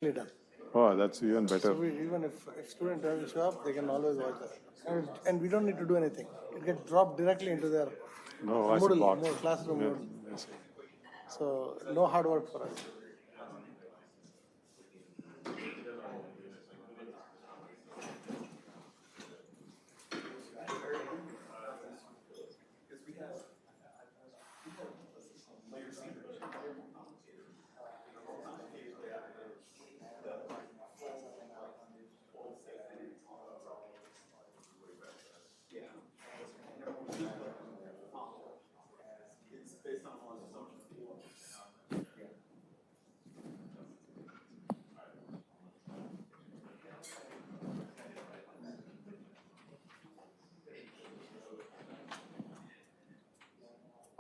done. Oh, that's even better. So even if student doesn't show up, they can always watch that. And we don't need to do anything. It gets dropped directly into their Moodle, classroom Moodle. Yes. So no hard work for us.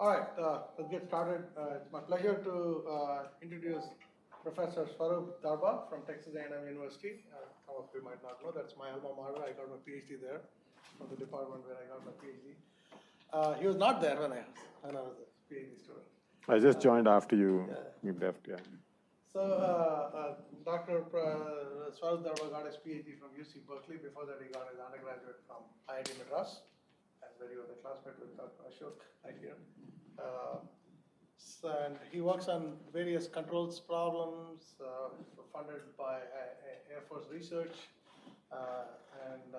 All right, let's get started. It's my pleasure to introduce Professor Swaroop Darbha from Texas A&M University. Some of you might not know, that's my alma mater. I got my PhD there from the department where I got my PhD. He was not there when I was a PhD student. I just joined after you left, yeah. So Dr. Swaroop Darbha got his PhD from UC Berkeley. Before that, he got his undergraduate from IIT Madras, and where he was a classmate with Dr. Ashok, I hear. And he works on various controls problems funded by Air Force Research, and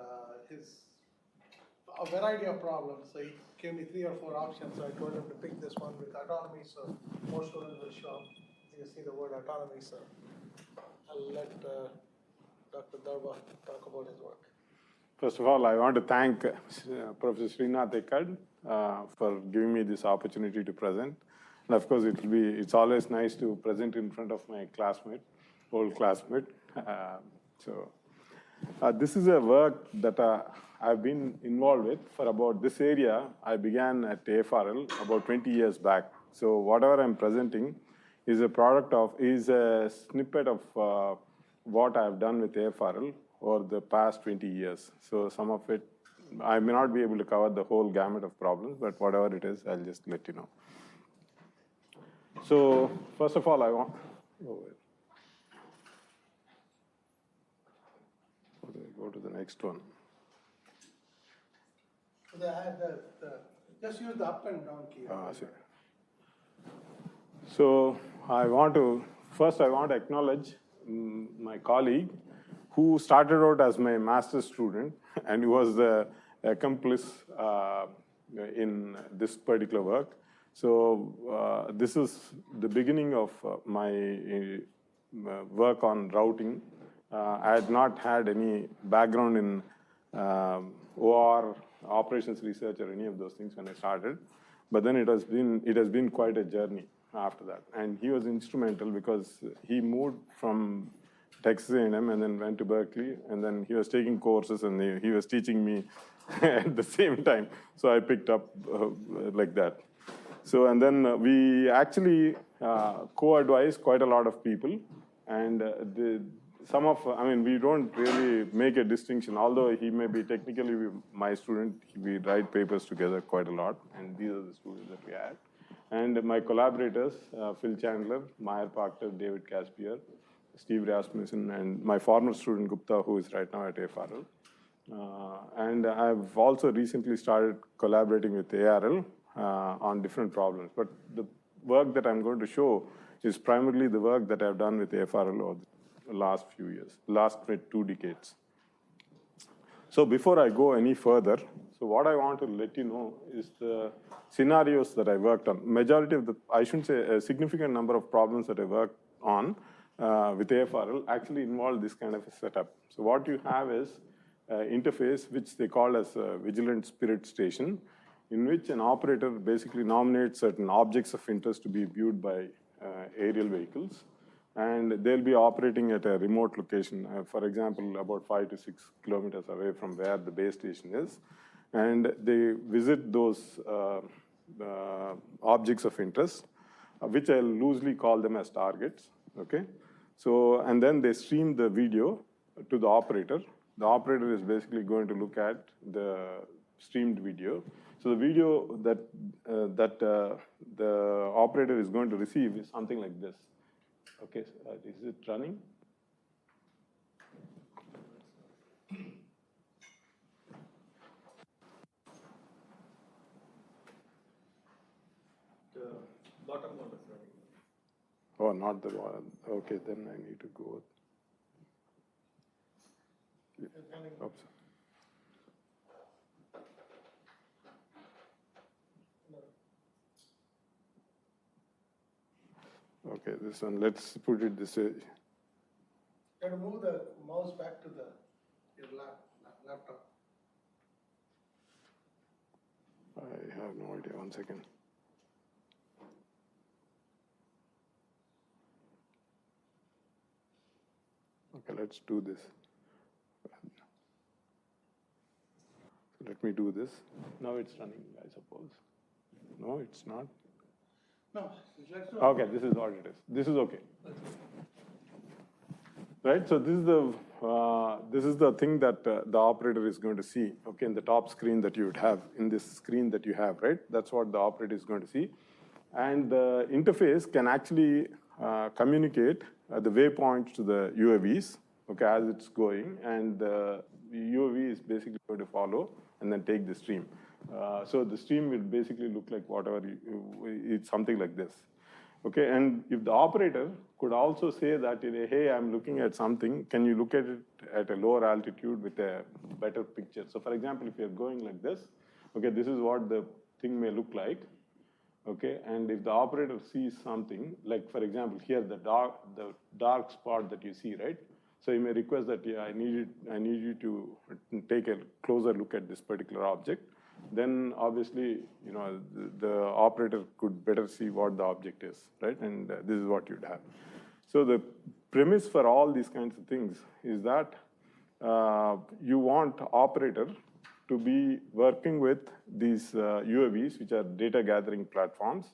a variety of problems. So he gave me 3 or 4 options. So I told him to pick this one with autonomy. So more students will show up. You see the word autonomy. So I'll let Dr. Darbha talk about his work. First of all, I want to thank Professor Srinath Ekkad for giving me this opportunity to present. And of course, it's always nice to present in front of my classmate, old classmate. This is a work that I've been involved with for about this area. I began at AFRL about 20 years back. So whatever I'm presenting is a snippet of what I've done with AFRL over the past 20 years. So some of it, I may not be able to cover the whole gamut of problems, but whatever it is, I'll just let you know. So first of all, I want, go to the next one. Just use the up and down key. So I want to acknowledge my colleague who started out as my master's student and who was the accomplice in this particular work. So this is the beginning of my work on routing. I had not had any background in OR, operations research, or any of those things when I started. But then it has been quite a journey after that. And he was instrumental because he moved from Texas A&M and then went to Berkeley, and then he was taking courses and he was teaching me at the same time. So I picked up like that. So, and then we actually co-advise quite a lot of people, and we don't really make a distinction. Although he may be technically my student, we write papers together quite a lot, and these are the students that we had. And my collaborators, Phil Chandler, Meyer Pachter, David Caspier, Steve Rasmussen, and my former student Gupta, who is right now at AFRL. And I've also recently started collaborating with ARL on different problems. But the work that I'm going to show is primarily the work that I've done with AFRL over the last few years, last 2 decades. So before I go any further, so what I want to let you know is the scenarios that I worked on. Majority of I shouldn't say a significant number of problems that I worked on with AFRL actually involve this kind of a setup. So what you have is an interface which they call as a vigilant spirit station, in which an operator basically nominates certain objects of interest to be viewed by aerial vehicles. And they'll be operating at a remote location, for example, about 5 to 6 kilometers away from where the base station is. And they visit those objects of interest, which I'll loosely call them as targets, okay? So, and then they stream the video to the operator. The operator is basically going to look at the streamed video. So the video that the operator is going to receive is something like this. Okay, is it running? Oh, not the one. Okay, then I need to go. Oops. Okay, this one, let's put it this way. You have to move the mouse back to your laptop. I have no idea, 1 second. Okay, let's do this. Let me do this. Now it's running, I suppose. No, it's not. No, let's do it. Okay, this is what it is. This is okay. Right, so this is the thing that the operator is going to see, okay, in the top screen that you would have, in this screen that you have, right? That's what the operator is going to see. And the interface can actually communicate the waypoints to the UAVs, okay, as it's going, and the UAV is basically going to follow and then take the stream. So the stream will basically look like whatever, it's something like this. Okay, and if the operator could also say that, hey, I'm looking at something, can you look at it at a lower altitude with a better picture? So for example, if you're going like this, okay, this is what the thing may look like, okay, and if the operator sees something, like for example, here the dark spot that you see, right? So you may request that, yeah, I need you to take a closer look at this particular object. Then obviously, the operator could better see what the object is, right? And this is what you'd have. So the premise for all these kinds of things is that you want operator to be working with these UAVs, which are data gathering platforms.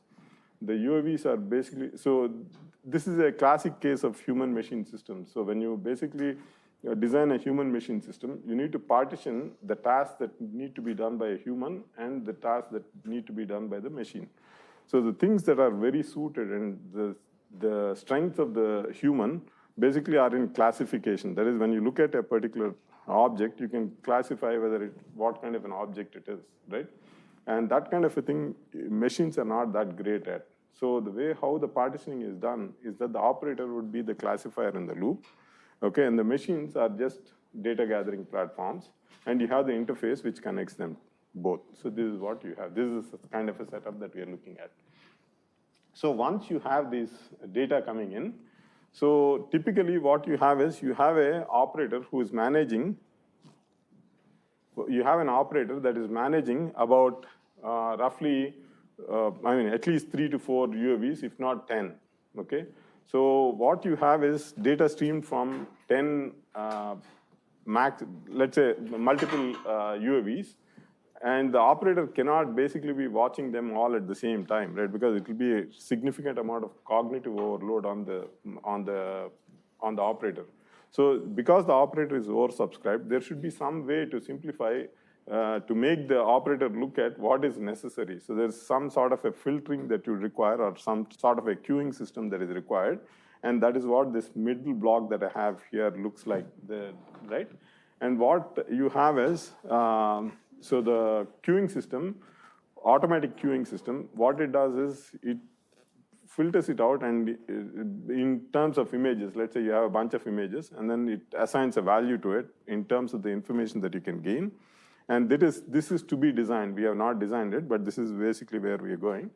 The UAVs are basically, so this is a classic case of human-machine systems. So when you basically design a human-machine system, you need to partition the tasks that need to be done by a human and the tasks that need to be done by the machine. So the things that are very suited and the strengths of the human basically are in classification. That is, when you look at a particular object, you can classify what kind of an object it is, right? And that kind of a thing, machines are not that great at. So the way how the partitioning is done is that the operator would be the classifier in the loop, okay, and the machines are just data gathering platforms, and you have the interface which connects them both. So this is what you have. This is kind of a setup that we are looking at. So once you have this data coming in, so typically what you have is you have an operator who is managing, you have an operator that is managing about roughly, at least 3 to 4 UAVs, if not 10, okay? So what you have is data streamed from 10 let's say multiple UAVs, and the operator cannot basically be watching them all at the same time, right? Because it will be a significant amount of cognitive overload on the operator. So because the operator is oversubscribed, there should be some way to simplify to make the operator look at what is necessary. So there's some sort of a filtering that you require or some sort of a queuing system that is required. And that is what this middle block that I have here looks like, right? And what you have is, so the queuing system, automatic queuing system, what it does is it filters it out, and in terms of images, let's say you have a bunch of images, and then it assigns a value to it in terms of the information that you can gain. And this is to be designed. We have not designed it, but this is basically where we are going.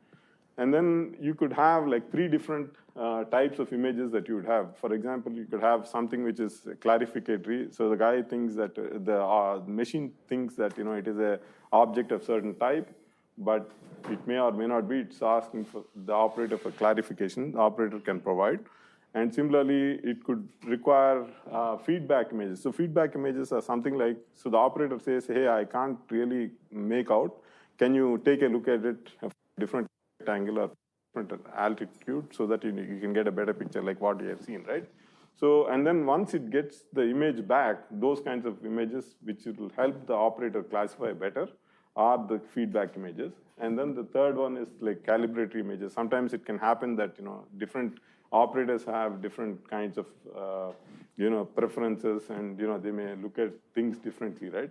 And then you could have like 3 different types of images that you would have. For example, you could have something which is clarificatory. So the guy thinks that the machine thinks that it is a object of certain type, but it may or may not be. It's asking for the operator for clarification. The operator can provide. And similarly, it could require feedback images. So feedback images are something like, so the operator says, hey, I can't really make out. Can you take a look at it from a different angle or different altitude so that you can get a better picture like what you have seen, right? So, and then once it gets the image back, those kinds of images which it will help the operator classify better are the feedback images. And then the third one is like calibratory images. Sometimes it can happen that, different operators have different kinds of, preferences, and, they may look at things differently, right?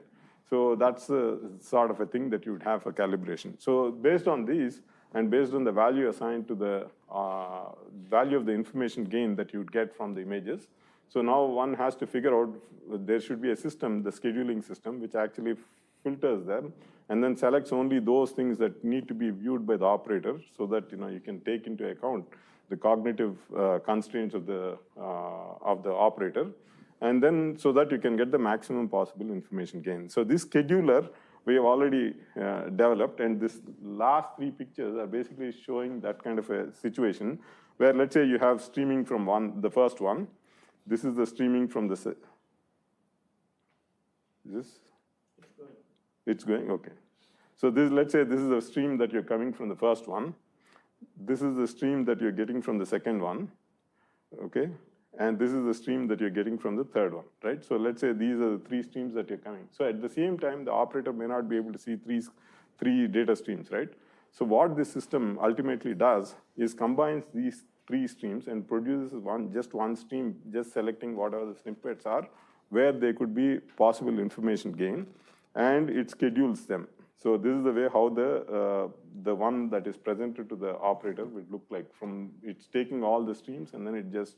So that's the sort of a thing that you would have for calibration. So based on these, and based on the value assigned to the value of the information gain that you would get from the images. So now one has to figure out, there should be a system, the scheduling system, which actually filters them and then selects only those things that need to be viewed by the operator, so that you can take into account the cognitive constraints of the operator, and then so that you can get the maximum possible information gain. So this scheduler we have already developed, and this last three pictures are basically showing that kind of a situation where, let's say, you have streaming from the first one. This is the streaming from the. Is this? It's going, okay. So let's say this is a stream that you're coming from the first one. This is the stream that you're getting from the second one, okay? And this is the stream that you're getting from the third one, right? So let's say these are the three streams that you're coming. So at the same time, the operator may not be able to see three data streams, right? So what this system ultimately does is combines these three streams and produces just one stream, just selecting whatever the snippets are, where there could be possible information gain, and it schedules them. So this is the way how the one that is presented to the operator would look like. It's taking all the streams and then it just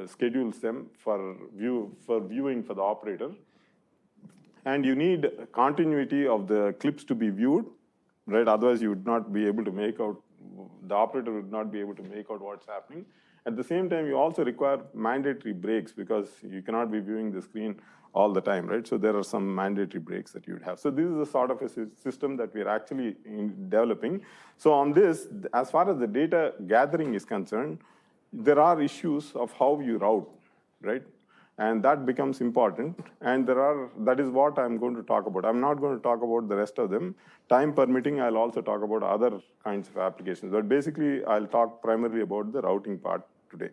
schedules them for viewing for the operator. And you need continuity of the clips to be viewed, right? Otherwise, you would not be able to make out. The operator would not be able to make out what's happening. At the same time, you also require mandatory breaks because you cannot be viewing the screen all the time, right? So there are some mandatory breaks that you would have. So this is a sort of a system that we are actually developing. So on this, as far as the data gathering is concerned, there are issues of how you route, right? And that becomes important. And that is what I'm going to talk about. I'm not going to talk about the rest of them. Time permitting, I'll also talk about other kinds of applications. But basically, I'll talk primarily about the routing part today.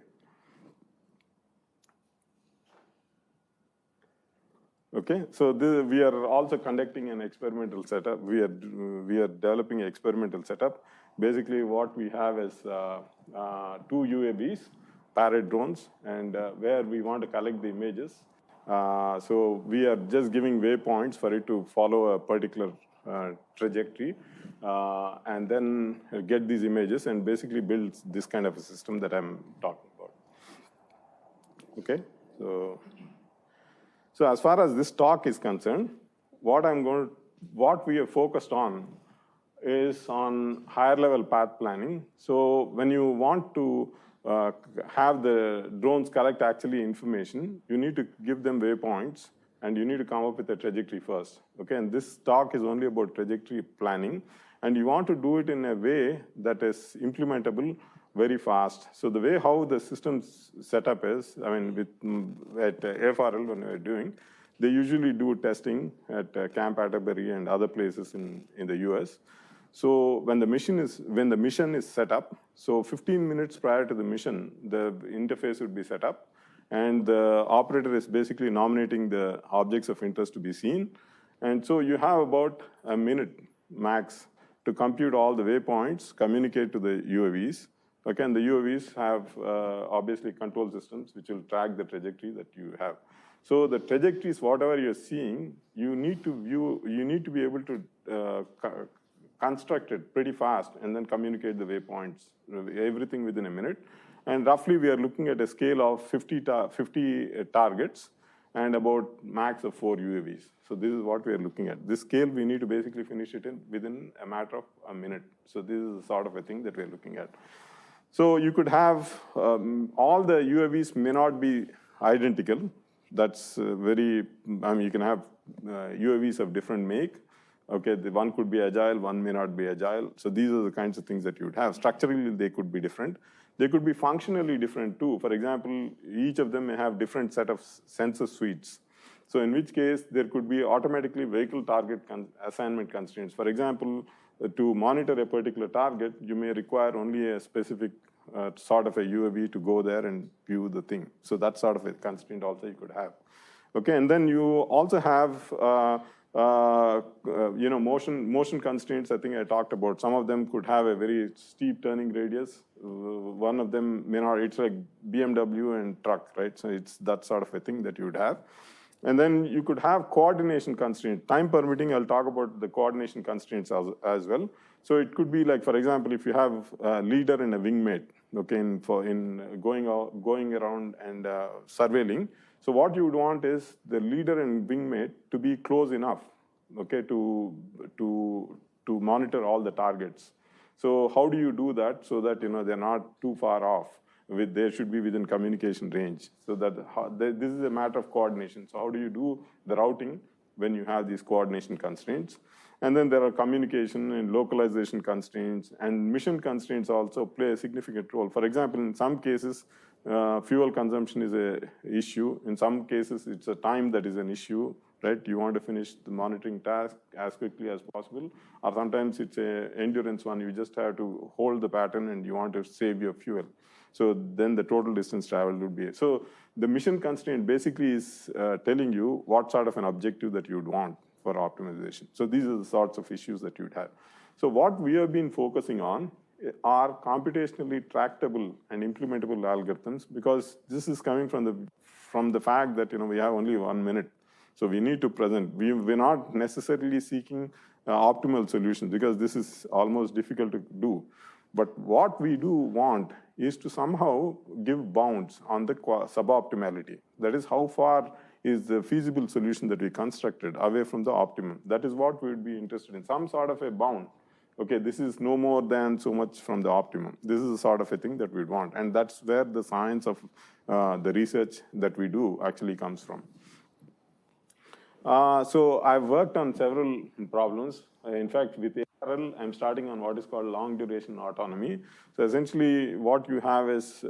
Okay, so we are also conducting an experimental setup. We are developing an experimental setup. Basically, what we have is two UAVs, parrot drones, and where we want to collect the images. So we are just giving waypoints for it to follow a particular trajectory, and then get these images and basically build this kind of a system that I'm talking about. Okay, so as far as this talk is concerned, what we are focused on is on higher level path planning. So when you want to have the drones collect actually information, you need to give them waypoints and you need to come up with a trajectory first. Okay, and this talk is only about trajectory planning, and you want to do it in a way that is implementable very fast. So the way how the system's setup is, I mean, at AFRL when we're doing, they usually do testing at Camp Atterbury and other places in the US. So when the mission is set up, so 15 minutes prior to the mission, the interface would be set up, and the operator is basically nominating the objects of interest to be seen. And so you have about a minute max to compute all the waypoints, communicate to the UAVs. Okay, and the UAVs have obviously control systems which will track the trajectory that you have. So the trajectories, whatever you're seeing, you need to be able to construct it pretty fast and then communicate the waypoints, everything within a minute. And roughly we are looking at a scale of 50 targets and about max of 4 UAVs. So this is what we are looking at. This scale, we need to basically finish it within a matter of a minute. So this is the sort of a thing that we're looking at. So you could have, all the UAVs may not be identical. That's you can have UAVs of different make. Okay, one could be agile, one may not be agile. So these are the kinds of things that you would have. Structurally, they could be different. They could be functionally different too. For example, each of them may have different set of sensor suites. So in which case, there could be automatically vehicle target assignment constraints. For example, to monitor a particular target, you may require only a specific sort of a UAV to go there and view the thing. So that sort of a constraint also you could have. Okay, and then you also have motion constraints. I think I talked about. Some of them could have a very steep turning radius. One of them may not. It's like BMW and truck, right? So it's that sort of a thing that you would have. And then you could have coordination constraints. Time permitting, I'll talk about the coordination constraints as well. So it could be like, for example, if you have a leader and a wingmate, okay, in going around and surveilling. So what you would want is the leader and wingmate to be close enough, okay, to monitor all the targets. So how do you do that so that they're not too far off? They should be within communication range. So that this is a matter of coordination. So how do you do the routing when you have these coordination constraints? And then there are communication and localization constraints, and mission constraints also play a significant role. For example, in some cases, fuel consumption is an issue. In some cases, it's a time that is an issue, right? You want to finish the monitoring task as quickly as possible, or sometimes it's an endurance one. You just have to hold the pattern and you want to save your fuel. So then the total distance traveled would be. So the mission constraint basically is telling you what sort of an objective that you'd want for optimization. So these are the sorts of issues that you'd have. So what we have been focusing on are computationally tractable and implementable algorithms, because this is coming from the fact that we have only 1 minute. So we need to present. We're not necessarily seeking optimal solutions, because this is almost difficult to do. But what we do want is to somehow give bounds on the suboptimality. That is, how far is the feasible solution that we constructed away from the optimum. That is what we would be interested in, some sort of a bound. Okay, this is no more than so much from the optimum. This is the sort of a thing that we'd want. And that's where the science of the research that we do actually comes from. So I've worked on several problems. In fact, with ARL, I'm starting on what is called long duration autonomy. So essentially what you have is,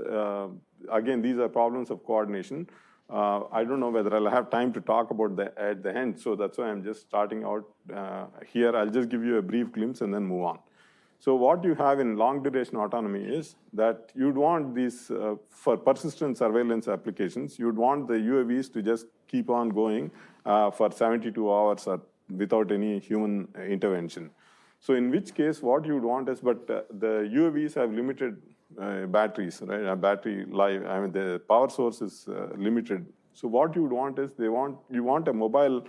again, these are problems of coordination. I don't know whether I'll have time to talk about at the end, so that's why I'm just starting out here. I'll just give you a brief glimpse and then move on. So what you have in long duration autonomy is that you'd want these, for persistent surveillance applications, you'd want the UAVs to just keep on going for 72 hours without any human intervention. So in which case, what you'd want is, but the UAVs have limited batteries, right? A battery life, I mean, the power source is limited. So what you would want is, you want a mobile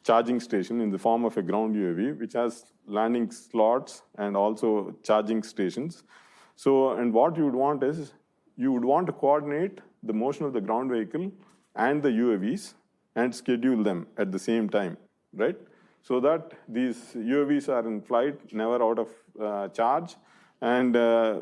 charging station in the form of a ground UAV, which has landing slots and also charging stations. So, and what you would want is, you would want to coordinate the motion of the ground vehicle and the UAVs and schedule them at the same time, right? So that these UAVs are in flight, never out of charge, and the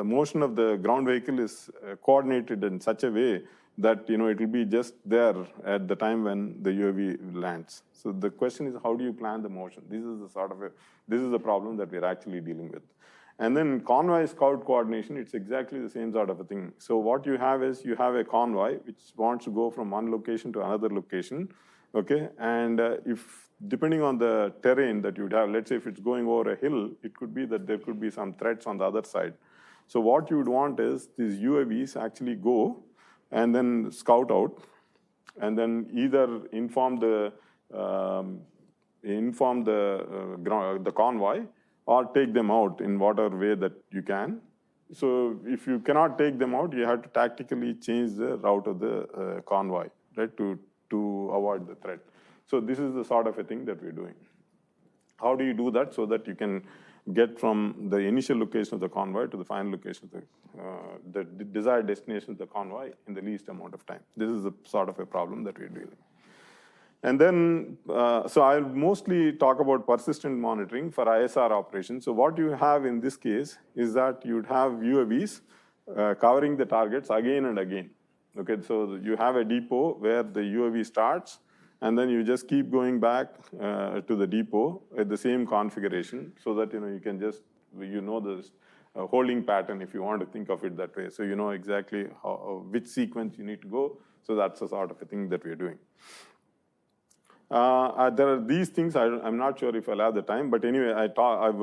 motion of the ground vehicle is coordinated in such a way that it will be just there at the time when the UAV lands. So the question is, how do you plan the motion? This is the problem that we're actually dealing with. And then convoy scout coordination, it's exactly the same sort of a thing. So what you have is, you have a convoy which wants to go from one location to another location, okay? And if, depending on the terrain that you'd have, let's say if it's going over a hill, it could be that there could be some threats on the other side. So what you would want is, these UAVs actually go and then scout out, and then either inform the convoy, or take them out in whatever way that you can. So if you cannot take them out, you have to tactically change the route of the convoy, right, to avoid the threat. So this is the sort of a thing that we're doing. How do you do that so that you can get from the initial location of the convoy to the final location of the desired destination of the convoy in the least amount of time? This is the sort of a problem that we're dealing. And then, so I'll mostly talk about persistent monitoring for ISR operations. So what you have in this case is that you'd have UAVs covering the targets again and again. Okay, so you have a depot where the UAV starts, and then you just keep going back to the depot at the same configuration, so that you can just, the holding pattern, if you want to think of it that way. So you know exactly which sequence you need to go. So that's the sort of a thing that we're doing. There are these things, I'm not sure if I'll have the time, but anyway,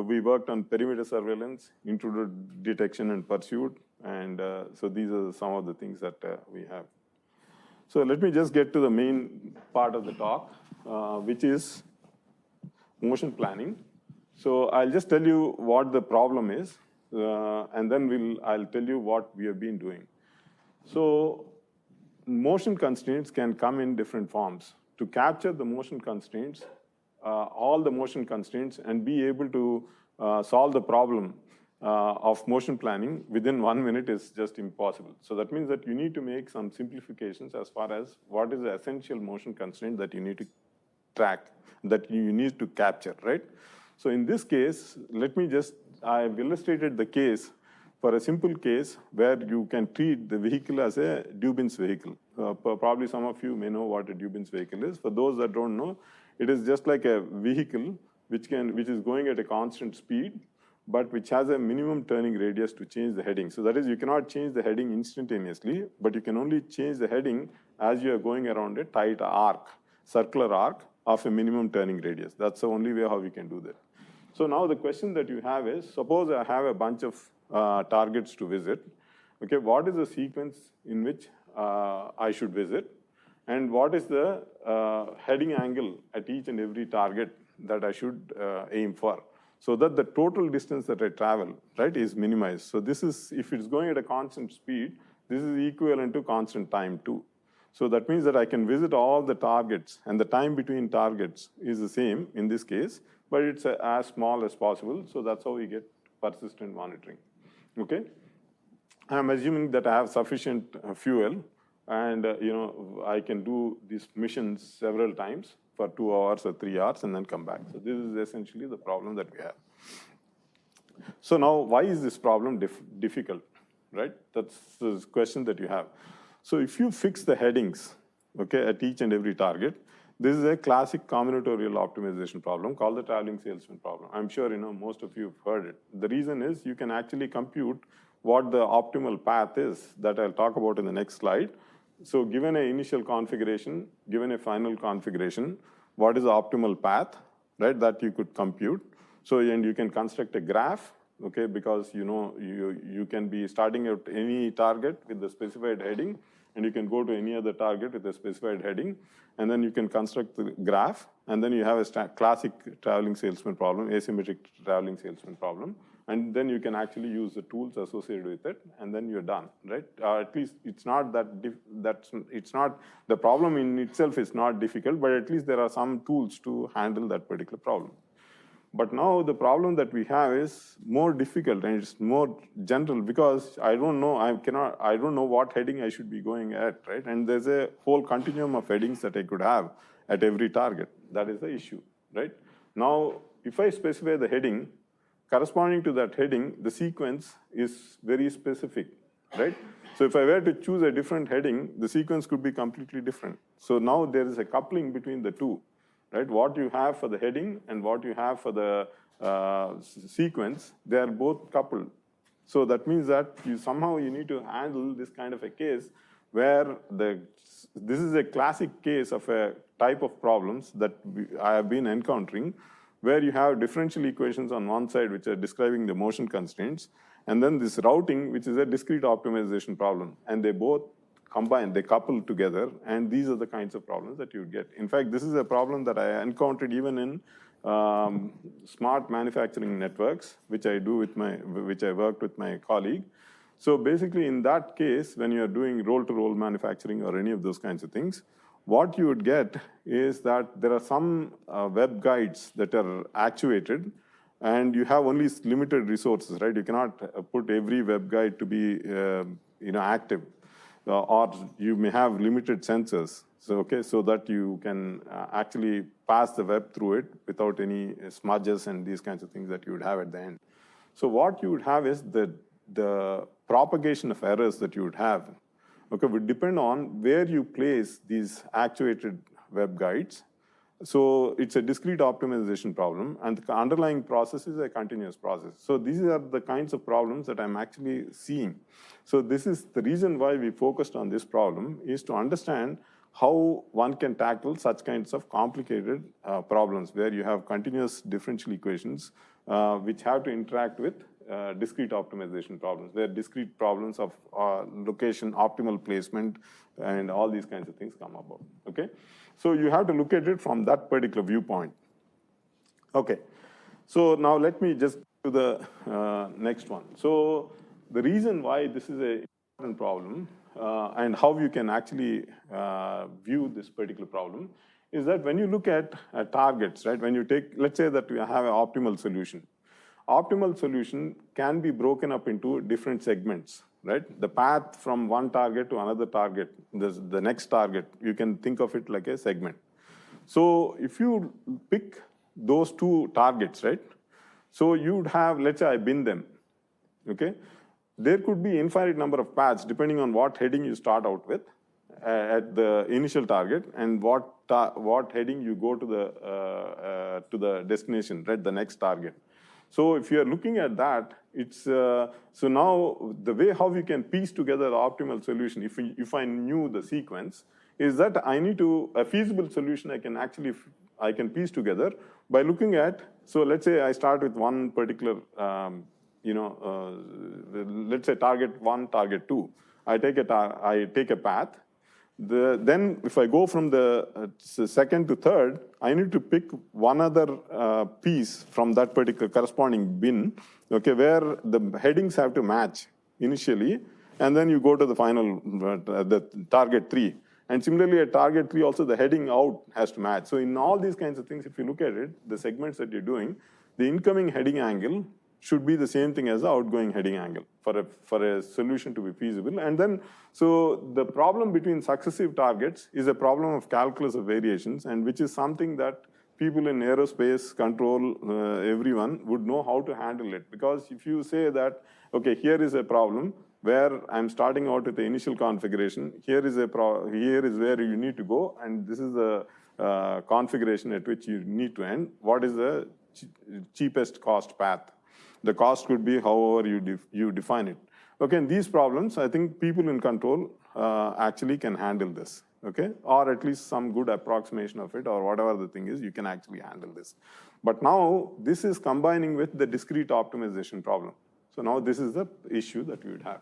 we worked on perimeter surveillance, intruder detection and pursuit, and so these are some of the things that we have. So let me just get to the main part of the talk, which is motion planning. So I'll just tell you what the problem is, and then I'll tell you what we have been doing. So motion constraints can come in different forms. To capture the motion constraints, all the motion constraints and be able to solve the problem of motion planning within 1 minute is just impossible. So that means that you need to make some simplifications as far as what is the essential motion constraint that you need to track, that you need to capture, right? So in this case, I've illustrated the case for a simple case where you can treat the vehicle as a Dubin's vehicle. Probably some of you may know what a Dubin's vehicle is. For those that don't know, it is just like a vehicle which is going at a constant speed, but which has a minimum turning radius to change the heading. So that is, you cannot change the heading instantaneously, but you can only change the heading as you are going around a tight arc, circular arc of a minimum turning radius. That's the only way how we can do that. So now the question that you have is, suppose I have a bunch of targets to visit. Okay, what is the sequence in which I should visit? And what is the heading angle at each and every target that I should aim for? So that the total distance that I travel, right, is minimized. So this is, if it's going at a constant speed, this is equivalent to constant time too. So that means that I can visit all the targets, and the time between targets is the same in this case, but it's as small as possible. So that's how we get persistent monitoring. Okay? I'm assuming that I have sufficient fuel, and I can do these missions several times for 2 hours or 3 hours and then come back. So this is essentially the problem that we have. So now, why is this problem difficult, right? That's the question that you have. So if you fix the headings, okay, at each and every target, this is a classic combinatorial optimization problem called the traveling salesman problem. I'm sure most of you have heard it. The reason is you can actually compute what the optimal path is that I'll talk about in the next slide. So given an initial configuration, given a final configuration, what is the optimal path, right, that you could compute? So, and you can construct a graph, okay, because you can be starting at any target with the specified heading, and you can go to any other target with a specified heading, and then you can construct the graph, and then you have a classic traveling salesman problem, asymmetric traveling salesman problem, and then you can actually use the tools associated with it, and then you're done, right? At least it's not the problem in itself is not difficult, but at least there are some tools to handle that particular problem. But now the problem that we have is more difficult, and it's more general, because I don't know what heading I should be going at, right? And there's a whole continuum of headings that I could have at every target. That is the issue, right? Now, if I specify the heading, corresponding to that heading, the sequence is very specific, right? So if I were to choose a different heading, the sequence could be completely different. So now there is a coupling between the two, right? What you have for the heading and what you have for the sequence, they are both coupled. So that means that you need to handle this kind of a case where this is a classic case of a type of problems that I have been encountering, where you have differential equations on one side which are describing the motion constraints, and then this routing, which is a discrete optimization problem. And they both combine, they couple together, and these are the kinds of problems that you get. In fact, this is a problem that I encountered even in smart manufacturing networks, which I worked with my colleague. So basically, in that case, when you're doing roll-to-roll manufacturing or any of those kinds of things, what you would get is that there are some web guides that are actuated, and you have only limited resources, right? You cannot put every web guide to be active, or you may have limited sensors, so that you can actually pass the web through it without any smudges and these kinds of things that you would have at the end. So what you would have is the propagation of errors that you would have, would depend on where you place these actuated web guides. So it's a discrete optimization problem, and the underlying process is a continuous process. So these are the kinds of problems that I'm actually seeing. So this is the reason why we focused on this problem, is to understand how one can tackle such kinds of complicated problems where you have continuous differential equations which have to interact with discrete optimization problems, where discrete problems of location, optimal placement, and all these kinds of things come about, okay? So you have to look at it from that particular viewpoint. Okay, so now let me just do the next one. So the reason why this is an important problem and how you can actually view this particular problem is that when you look at targets, right, when you take, let's say that we have an optimal solution. Optimal solution can be broken up into different segments, right? The path from one target to another target, the next target, you can think of it like a segment. So if you pick those two targets, right? So you'd have, let's say I bin them, okay? There could be infinite number of paths depending on what heading you start out with at the initial target and what heading you go to the destination, right? The next target. So if you are looking at that, it's so now the way how we can piece together the optimal solution, if I knew the sequence, is that I need to a feasible solution I can piece together by looking at. So let's say I start with one particular let's say target 1, target 2. I take a path. Then if I go from the second to third, I need to pick one other piece from that particular corresponding bin, okay, where the headings have to match initially, and then you go to the final, the target 3. And similarly at target 3 also the heading out has to match. So in all these kinds of things, if you look at it, the segments that you're doing, the incoming heading angle should be the same thing as the outgoing heading angle for a solution to be feasible. And then, so the problem between successive targets is a problem of calculus of variations, and which is something that people in aerospace, control, everyone would know how to handle it. Because if you say that, okay, here is a problem where I'm starting out with the initial configuration, here is where you need to go, and this is the configuration at which you need to end. What is the cheapest cost path? The cost could be however you define it. Okay, and these problems, I think people in control actually can handle this, okay? Or at least some good approximation of it, or whatever the thing is, you can actually handle this. But now, this is combining with the discrete optimization problem. So now this is the issue that you would have.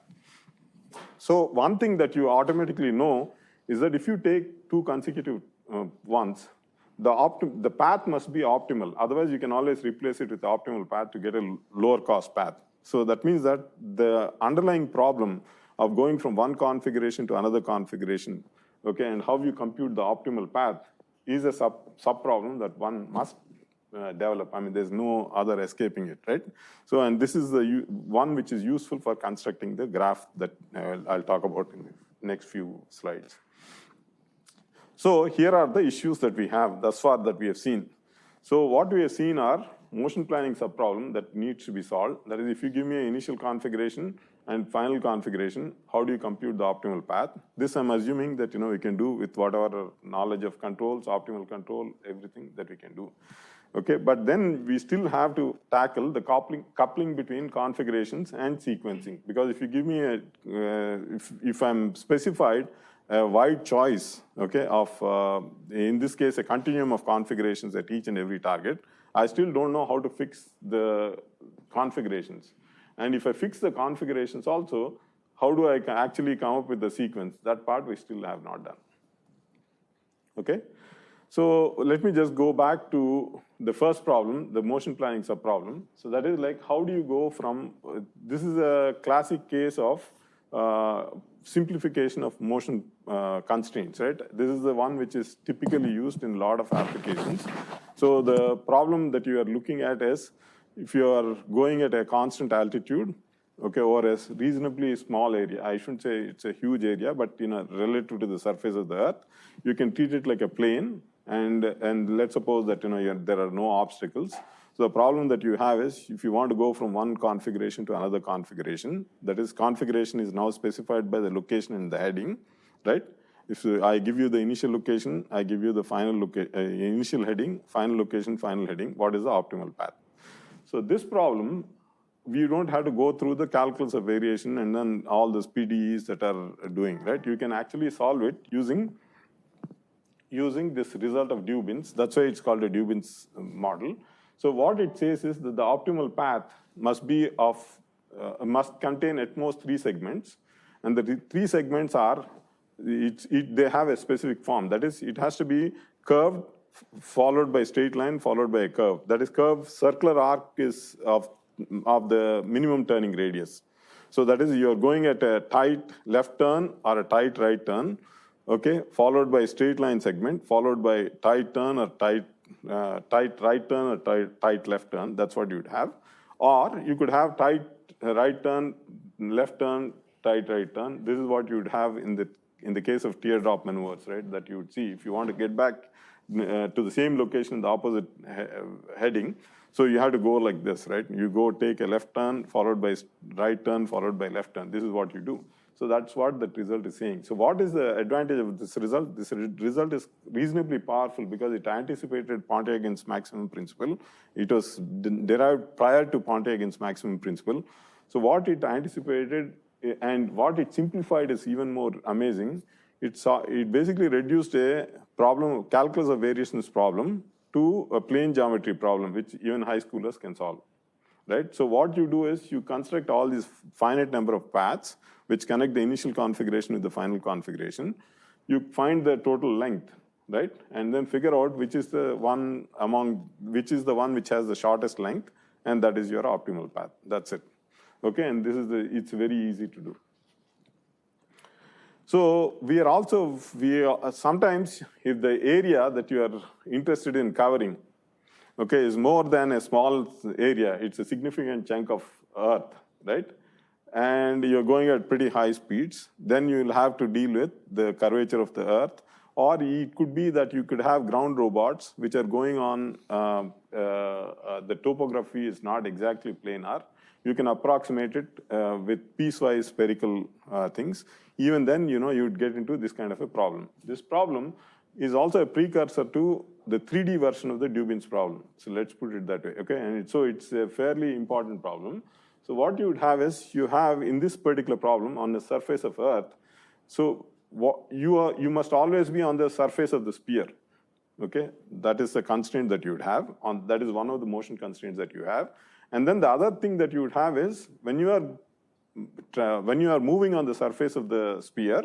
So one thing that you automatically know is that if you take two consecutive ones, the path must be optimal. Otherwise, you can always replace it with the optimal path to get a lower cost path. So that means that the underlying problem of going from one configuration to another configuration, okay, and how you compute the optimal path is a sub problem that one must develop. I mean, there's no other escaping it, right? So, and this is the one which is useful for constructing the graph that I'll talk about in the next few slides. So here are the issues that we have thus far that we have seen. So what we have seen are motion planning subproblem that needs to be solved. That is, if you give me an initial configuration and final configuration, how do you compute the optimal path? This I'm assuming that we can do with whatever knowledge of controls, optimal control, everything that we can do. Okay, but then we still have to tackle the coupling between configurations and sequencing. Because if you give me if I'm specified a wide choice, okay, of, in this case, a continuum of configurations at each and every target, I still don't know how to fix the configurations. And if I fix the configurations also, how do I actually come up with the sequence? That part we still have not done. Okay? So let me just go back to the first problem, the motion planning subproblem. So that is like, how do you go from, this is a classic case of simplification of motion constraints, right? This is the one which is typically used in a lot of applications. So the problem that you are looking at is, if you are going at a constant altitude, okay, over a reasonably small area, I shouldn't say it's a huge area, but relative to the surface of the Earth, you can treat it like a plane, and let's suppose that there are no obstacles. So the problem that you have is, if you want to go from one configuration to another configuration, that is, configuration is now specified by the location in the heading, right? If I give you the initial location, I give you the final initial heading, final location, final heading, what is the optimal path? So this problem, we don't have to go through the calculus of variation and then all those PDEs that are doing, right? You can actually solve it using this result of Dubin's. That's why it's called a Dubin's model. So what it says is that the optimal path must be must contain at most 3 segments, and the 3 segments are, they have a specific form. That is, it has to be curved, followed by straight line, followed by a curve. That is, curve, circular arc is of the minimum turning radius. So that is, you're going at a tight left turn or a tight right turn, okay, followed by straight line segment, followed by tight turn or tight right turn or tight left turn. That's what you'd have. Or you could have tight right turn, left turn, tight right turn. This is what you'd have in the case of teardrop maneuvers, right? That you would see if you want to get back to the same location in the opposite heading. So you have to go like this, right? You go take a left turn, followed by right turn, followed by left turn. This is what you do. So that's what that result is saying. So what is the advantage of this result? This result is reasonably powerful because it anticipated Pontiac's maximum principle. It was derived prior to Pontiac's maximum principle. So what it anticipated and what it simplified is even more amazing. It basically reduced a problem, calculus of variations problem, to a plane geometry problem, which even high schoolers can solve, right? So what you do is you construct all these finite number of paths which connect the initial configuration with the final configuration. You find the total length, right? And then figure out which is the one which has the shortest length, and that is your optimal path. That's it. Okay, and it's very easy to do. So sometimes if the area that you are interested in covering, okay, is more than a small area, it's a significant chunk of earth, right? And you're going at pretty high speeds, then you will have to deal with the curvature of the earth. Or it could be that you could have ground robots which are going on, the topography is not exactly planar. You can approximate it with piecewise spherical things. Even then, you'd get into this kind of a problem. This problem is also a precursor to the 3D version of the Dubin's problem. So let's put it that way, okay? And so it's a fairly important problem. So what you would have is, you have in this particular problem on the surface of Earth, so you must always be on the surface of the sphere, okay? That is the constraint that you would have. That is one of the motion constraints that you have. And then the other thing that you would have is, when you are moving on the surface of the sphere,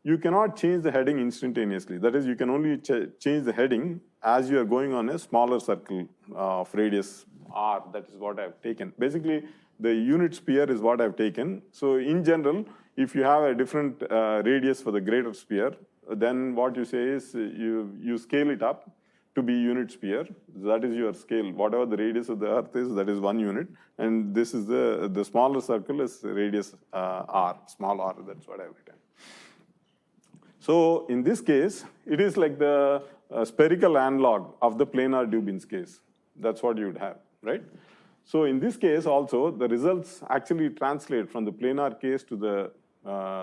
you cannot change the heading instantaneously. That is, you can only change the heading as you are going on a smaller circle of radius r. That is what I've taken. Basically, the unit sphere is what I've taken. So in general, if you have a different radius for the greater sphere, then what you say is you scale it up to be unit sphere. That is your scale. Whatever the radius of the Earth is, that is 1 unit. And this is the smaller circle is radius r, small r. That's what I've written. So in this case, it is like the spherical analog of the planar Dubin's case. That's what you would have, right? So in this case also, the results actually translate from the planar case to the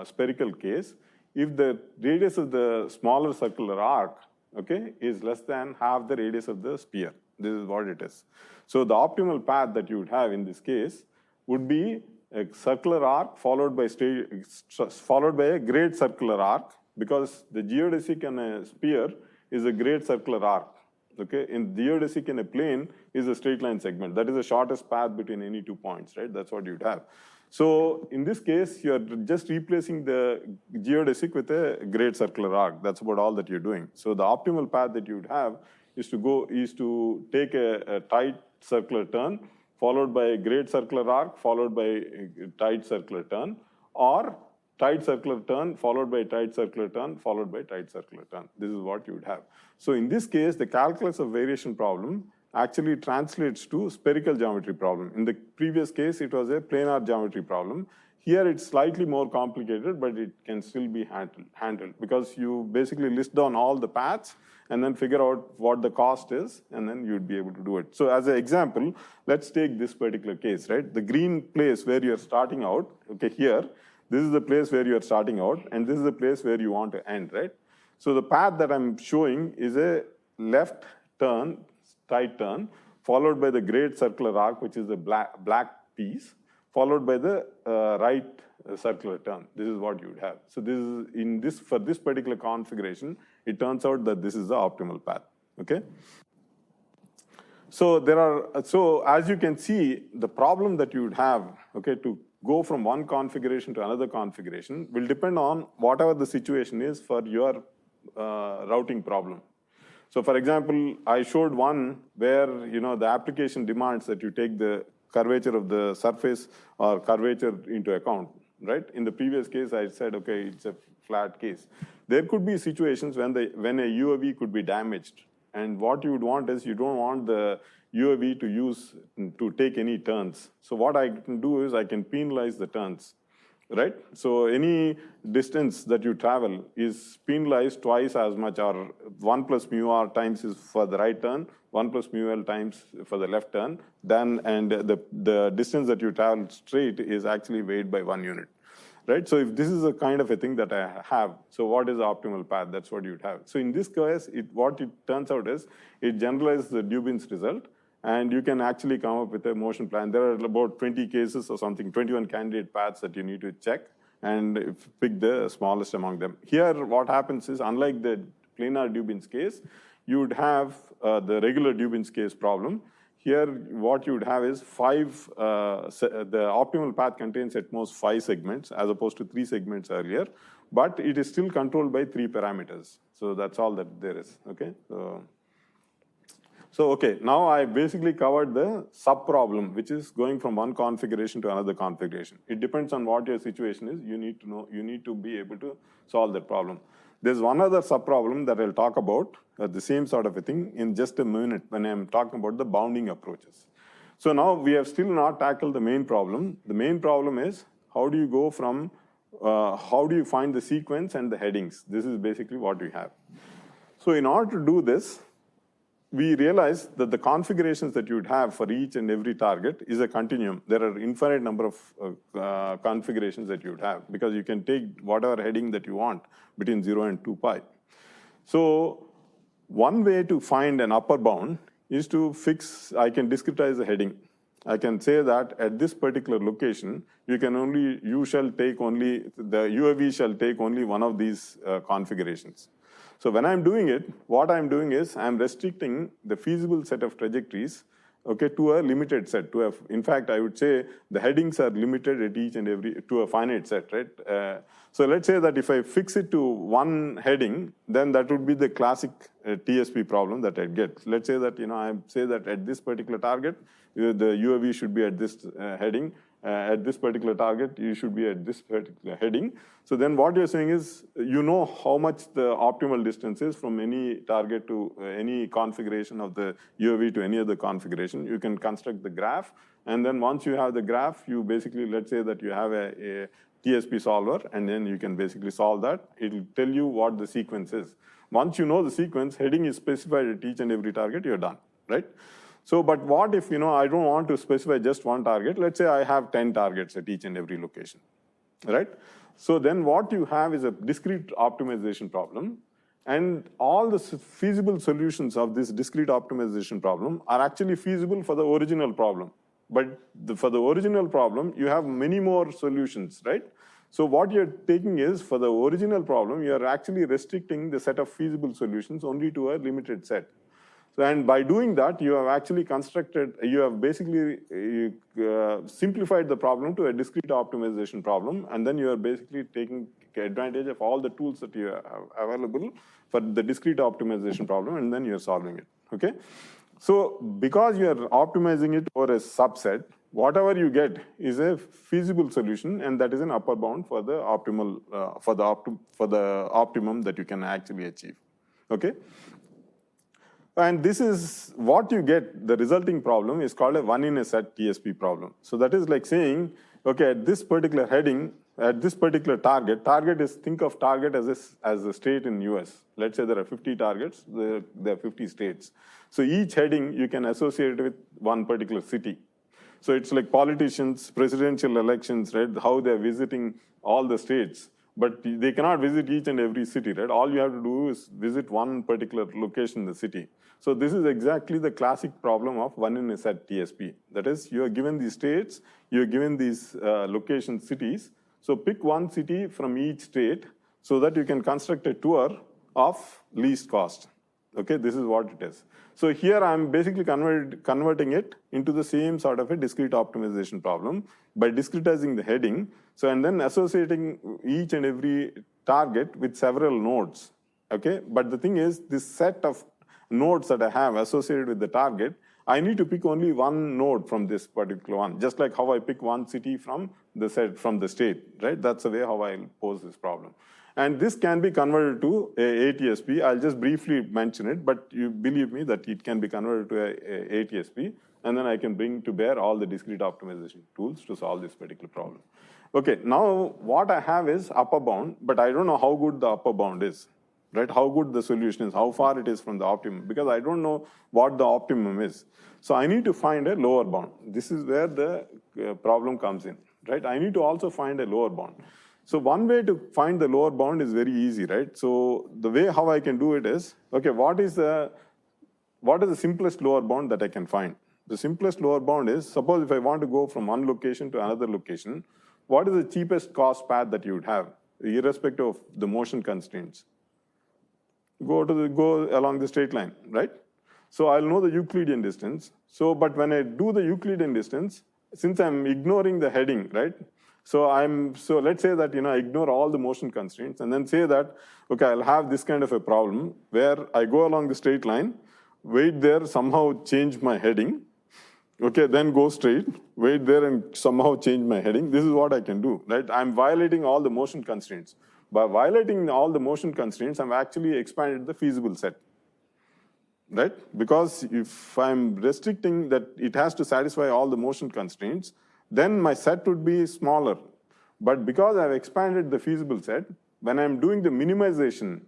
spherical case if the radius of the smaller circular arc, okay, is less than half the radius of the sphere. This is what it is. So the optimal path that you would have in this case would be a circular arc followed by a great circular arc, because the geodesic in a sphere is a great circular arc. Okay, in geodesic in a plane is a straight line segment. That is the shortest path between any 2 points, right? That's what you'd have. So in this case, you're just replacing the geodesic with a great circular arc. That's about all that you're doing. So the optimal path that you'd have is to take a tight circular turn, followed by a great circular arc, followed by a tight circular turn, or tight circular turn, followed by tight circular turn, followed by tight circular turn. This is what you would have. So in this case, the calculus of variation problem actually translates to spherical geometry problem. In the previous case, it was a planar geometry problem. Here, it's slightly more complicated, but it can still be handled because you basically list down all the paths and then figure out what the cost is, and then you'd be able to do it. So as an example, let's take this particular case, right? The green place where you're starting out, okay, here, this is the place where you're starting out, and this is the place where you want to end, right? So the path that I'm showing is a left turn, tight turn, followed by the great circular arc, which is the black piece, followed by the right circular turn. This is what you would have. So for this particular configuration, it turns out that this is the optimal path, okay? So as you can see, the problem that you would have, okay, to go from one configuration to another configuration will depend on whatever the situation is for your routing problem. So for example, I showed one where the application demands that you take the curvature of the surface or curvature into account, right? In the previous case, I said, okay, it's a flat case. there could be situations when a UAV could be damaged. And what you would want is you don't want the UAV to take any turns. So what I can do is I can penalize the turns, right? So any distance that you travel is penalized twice as much, or 1 plus mu r times is for the right turn, 1 plus mu l times for the left turn, and the distance that you travel straight is actually weighed by 1 unit. Right? So if this is a kind of a thing that I have, so what is the optimal path? That's what you'd have. So in this case, what it turns out is it generalizes the Dubin's result, and you can actually come up with a motion plan. There are about 20 cases or something, 21 candidate paths that you need to check and pick the smallest among them. Here, what happens is, unlike the planar Dubin's case, you would have the regular Dubin's case problem. Here, what you would have is the optimal path contains at most 5 segments as opposed to 3 segments earlier, but it is still controlled by 3 parameters. So that's all that there is, okay? So okay, now I basically covered the sub-problem, which is going from one configuration to another configuration. It depends on what your situation is. You need to be able to solve that problem. There's one other sub-problem that I'll talk about, the same sort of a thing, in just a minute when I'm talking about the bounding approaches. So now we have still not tackled the main problem. The main problem is, how do you go from, how do you find the sequence and the headings? This is basically what we have. So in order to do this, we realize that the configurations that you would have for each and every target is a continuum. There are infinite number of configurations that you would have, because you can take whatever heading that you want between 0 and 2 pi. So one way to find an upper bound is to I can discretize the heading. I can say that at this particular location, the UAV shall take only one of these configurations. So when I'm doing it, what I'm doing is I'm restricting the feasible set of trajectories, okay, to a limited set. In fact, I would say the headings are limited at each and every, to a finite set, right? So let's say that if I fix it to one heading, then that would be the classic TSP problem that I'd get. Let's say that, I say that at this particular target, the UAV should be at this heading. At this particular target, you should be at this particular heading. So then what you're saying is, you know how much the optimal distance is from any target to any configuration of the UAV to any other configuration. You can construct the graph. And then once you have the graph, you basically, let's say that you have a TSP solver, and then you can basically solve that. It'll tell you what the sequence is. Once you know the sequence, heading is specified at each and every target, you're done, right? So, but what if, I don't want to specify just one target. Let's say I have 10 targets at each and every location, right? So then what you have is a discrete optimization problem. And all the feasible solutions of this discrete optimization problem are actually feasible for the original problem. But for the original problem, you have many more solutions, right? So what you're taking is, for the original problem, you're actually restricting the set of feasible solutions only to a limited set. So, and by doing that, you have actually you have basically simplified the problem to a discrete optimization problem, and then you are basically taking advantage of all the tools that you have available for the discrete optimization problem, and then you're solving it, okay? So because you're optimizing it for a subset, whatever you get is a feasible solution, and that is an upper bound for the optimal, for the optimum that you can actually achieve, okay? And this is what you get. The resulting problem is called a one in a set TSP problem. So that is like saying, okay, at this particular heading, at this particular target is, think of target as a state in US. Let's say there are 50 targets, there are 50 states. So each heading you can associate it with one particular city. So it's like politicians, presidential elections, right? How they're visiting all the states. But they cannot visit each and every city, right? All you have to do is visit one particular location in the city. So this is exactly the classic problem of one in a set TSP. That is, you are given these states, you are given these location cities. So pick one city from each state so that you can construct a tour of least cost. Okay, this is what it is. So here I'm basically converting it into the same sort of a discrete optimization problem by discretizing the heading. So, and then associating each and every target with several nodes, okay? But the thing is, this set of nodes that I have associated with the target, I need to pick only one node from this particular one, just like how I pick one city from the state, right? That's the way how I'll pose this problem. And this can be converted to a ATSP. I'll just briefly mention it, but you believe me that it can be converted to a ATSP, and then I can bring to bear all the discrete optimization tools to solve this particular problem. Okay, now what I have is upper bound, but I don't know how good the upper bound is, right? How good the solution is, how far it is from the optimum, because I don't know what the optimum is. So I need to find a lower bound. This is where the problem comes in, right? I need to also find a lower bound. So one way to find the lower bound is very easy, right? So the way how I can do it is, okay, what is the simplest lower bound that I can find? The simplest lower bound is, suppose if I want to go from one location to another location, what is the cheapest cost path that you would have, irrespective of the motion constraints? Go along the straight line, right? So I'll know the Euclidean distance. So, but when I do the Euclidean distance, since I'm ignoring the heading, right? So let's say that, I ignore all the motion constraints and then say that, okay, I'll have this kind of a problem where I go along the straight line, wait there, somehow change my heading, okay, then go straight, wait there and somehow change my heading. This is what I can do, right? I'm violating all the motion constraints. By violating all the motion constraints, I've actually expanded the feasible set, right? Because if I'm restricting that it has to satisfy all the motion constraints, then my set would be smaller. But because I've expanded the feasible set, when I'm doing the minimization,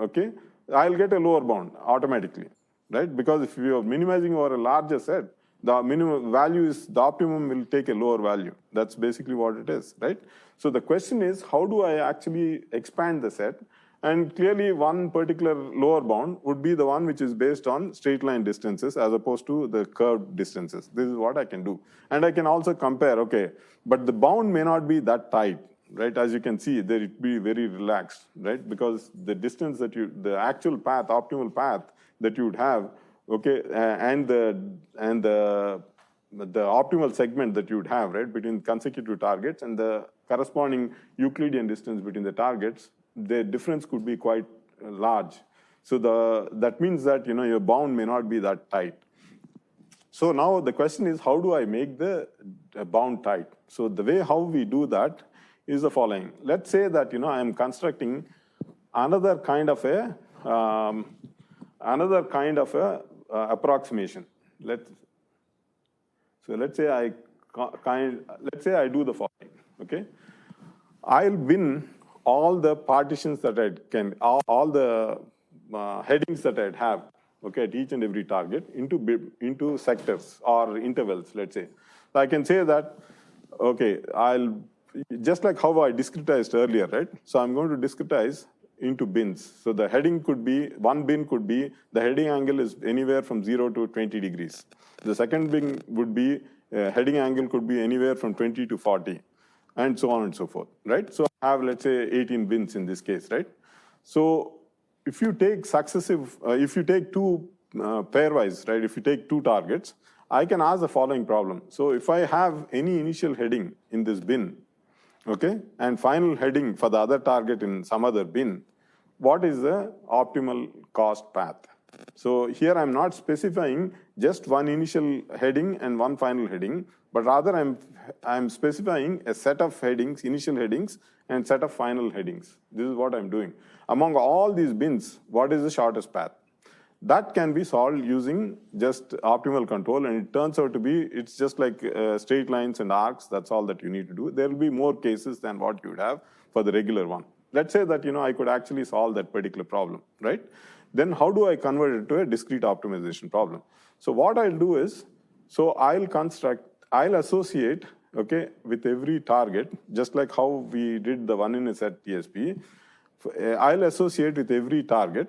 okay, I'll get a lower bound automatically, right? Because if you're minimizing over a larger set, the minimum value is, the optimum will take a lower value. That's basically what it is, right? So the question is, how do I actually expand the set? And clearly one particular lower bound would be the one which is based on straight line distances as opposed to the curved distances. This is what I can do. And I can also compare, okay, but the bound may not be that tight, right? As you can see, there it be very relaxed, right? Because the distance that the actual path, optimal path that you would have, okay, and the optimal segment that you would have, right, between consecutive targets and the corresponding Euclidean distance between the targets, the difference could be quite large. So that means that, your bound may not be that tight. So now the question is, how do I make the bound tight? So the way how we do that is the following. Let's say that, I am constructing another kind of a approximation. Let's say I do the following, okay? I'll bin all the partitions that I can, all the headings that I'd have, okay, at each and every target into sectors or intervals, let's say. So I can say that, okay, just like how I discretized earlier, right? So I'm going to discretize into bins. So the heading could be, one bin could be, the heading angle is anywhere from 0 to 20 degrees. The second bin would be, heading angle could be anywhere from 20 to 40. And so on and so forth, right? So I have, let's say, 18 bins in this case, right? So if you take if you take two pairwise, right? If you take two targets, I can ask the following problem. So if I have any initial heading in this bin, okay, and final heading for the other target in some other bin, what is the optimal cost path? So here I'm not specifying just one initial heading and one final heading, but rather I'm specifying a set of headings, initial headings, and set of final headings. This is what I'm doing. Among all these bins, what is the shortest path? That can be solved using just optimal control, and it turns out to be, it's just like straight lines and arcs, that's all that you need to do. There will be more cases than what you would have for the regular one. Let's say that, I could actually solve that particular problem, right? Then how do I convert it to a discrete optimization problem? So what I'll do is, so I'll associate, okay, with every target, just like how we did the one in a set TSP, I'll associate with every target,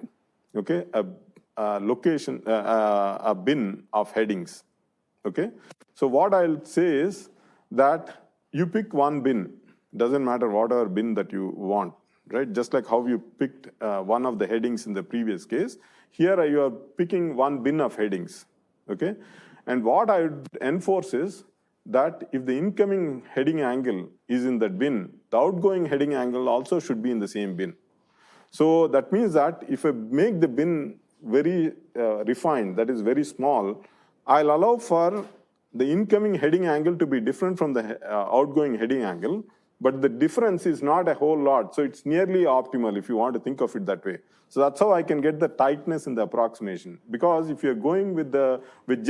okay, a location, a bin of headings, okay? So what I'll say is that you pick one bin, doesn't matter whatever bin that you want, right? Just like how you picked one of the headings in the previous case, here you are picking one bin of headings, okay? And what I would enforce is that if the incoming heading angle is in that bin, the outgoing heading angle also should be in the same bin. So that means that if I make the bin very refined, that is very small, I'll allow for the incoming heading angle to be different from the outgoing heading angle, but the difference is not a whole lot. So it's nearly optimal if you want to think of it that way. So that's how I can get the tightness in the approximation. Because if you're going with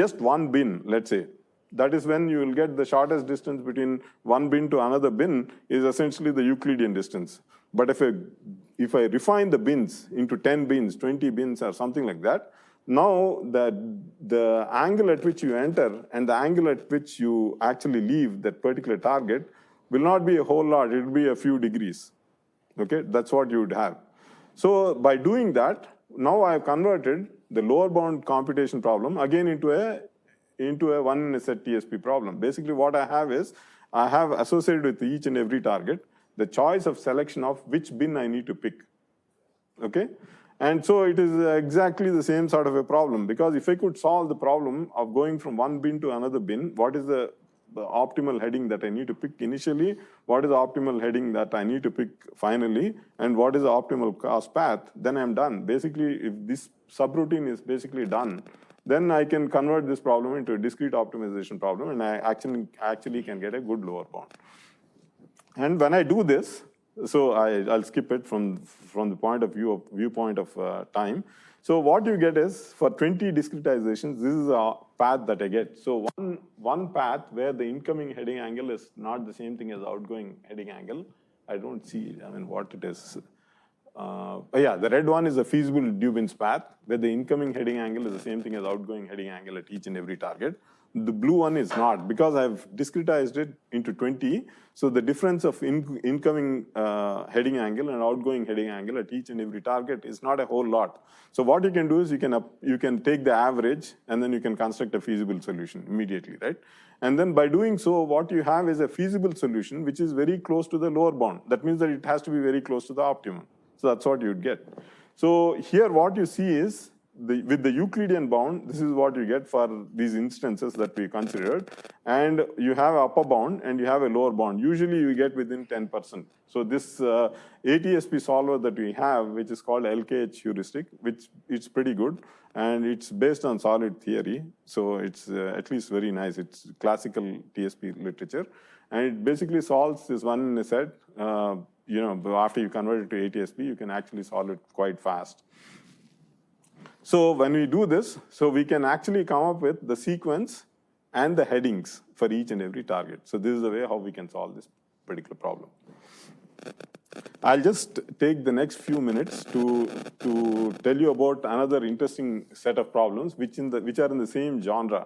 just one bin, let's say, that is when you will get the shortest distance between one bin to another bin is essentially the Euclidean distance. But if I refine the bins into 10 bins, 20 bins, or something like that, now the angle at which you enter and the angle at which you actually leave that particular target will not be a whole lot. It will be a few degrees. Okay, that's what you would have. So by doing that, now I have converted the lower bound computation problem again into a one in a set TSP problem. Basically what I have is, I have associated with each and every target the choice of selection of which bin I need to pick. Okay? And so it is exactly the same sort of a problem, because if I could solve the problem of going from one bin to another bin, what is the optimal heading that I need to pick initially, what is the optimal heading that I need to pick finally, and what is the optimal cost path, then I'm done. Basically, if this subroutine is basically done, then I can convert this problem into a discrete optimization problem, and I actually can get a good lower bound. And when I do this, so I'll skip it from the viewpoint of time. So what you get is, for 20 discretizations, this is a path that I get. So one path where the incoming heading angle is not the same thing as outgoing heading angle. I don't see, what it is. Yeah, the red one is a feasible Dubin's path, where the incoming heading angle is the same thing as outgoing heading angle at each and every target. The blue one is not, because I've discretized it into 20. So the difference of incoming heading angle and outgoing heading angle at each and every target is not a whole lot. So what you can do is you can take the average, and then you can construct a feasible solution immediately, right? And then by doing so, what you have is a feasible solution which is very close to the lower bound. That means that it has to be very close to the optimum. So that's what you'd get. So here what you see is, with the Euclidean bound, this is what you get for these instances that we considered. And you have an upper bound and you have a lower bound. Usually you get within 10%. So this ATSP solver that we have, which is called LKH heuristic, which it's pretty good. And it's based on solid theory. So it's at least very nice. It's classical TSP literature. And it basically solves this one in a set. After you convert it to ATSP, you can actually solve it quite fast. So when we do this, so we can actually come up with the sequence and the headings for each and every target. So this is the way how we can solve this particular problem. I'll just take the next few minutes to tell you about another interesting set of problems which are in the same genre.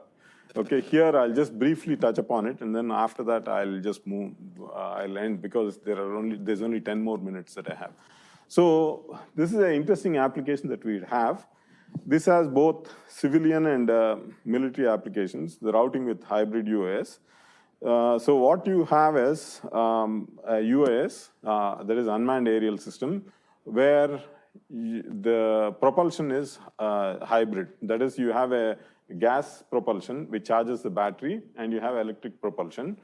Okay, here I'll just briefly touch upon it, and then after that I'll just move. I'll end, because there's only 10 more minutes that I have. So this is an interesting application that we have. This has both civilian and military applications, the routing with hybrid UAS. So what you have is a UAS, that is unmanned aerial system, where the propulsion is hybrid. That is, you have a gas propulsion which charges the battery, and you have electric propulsion.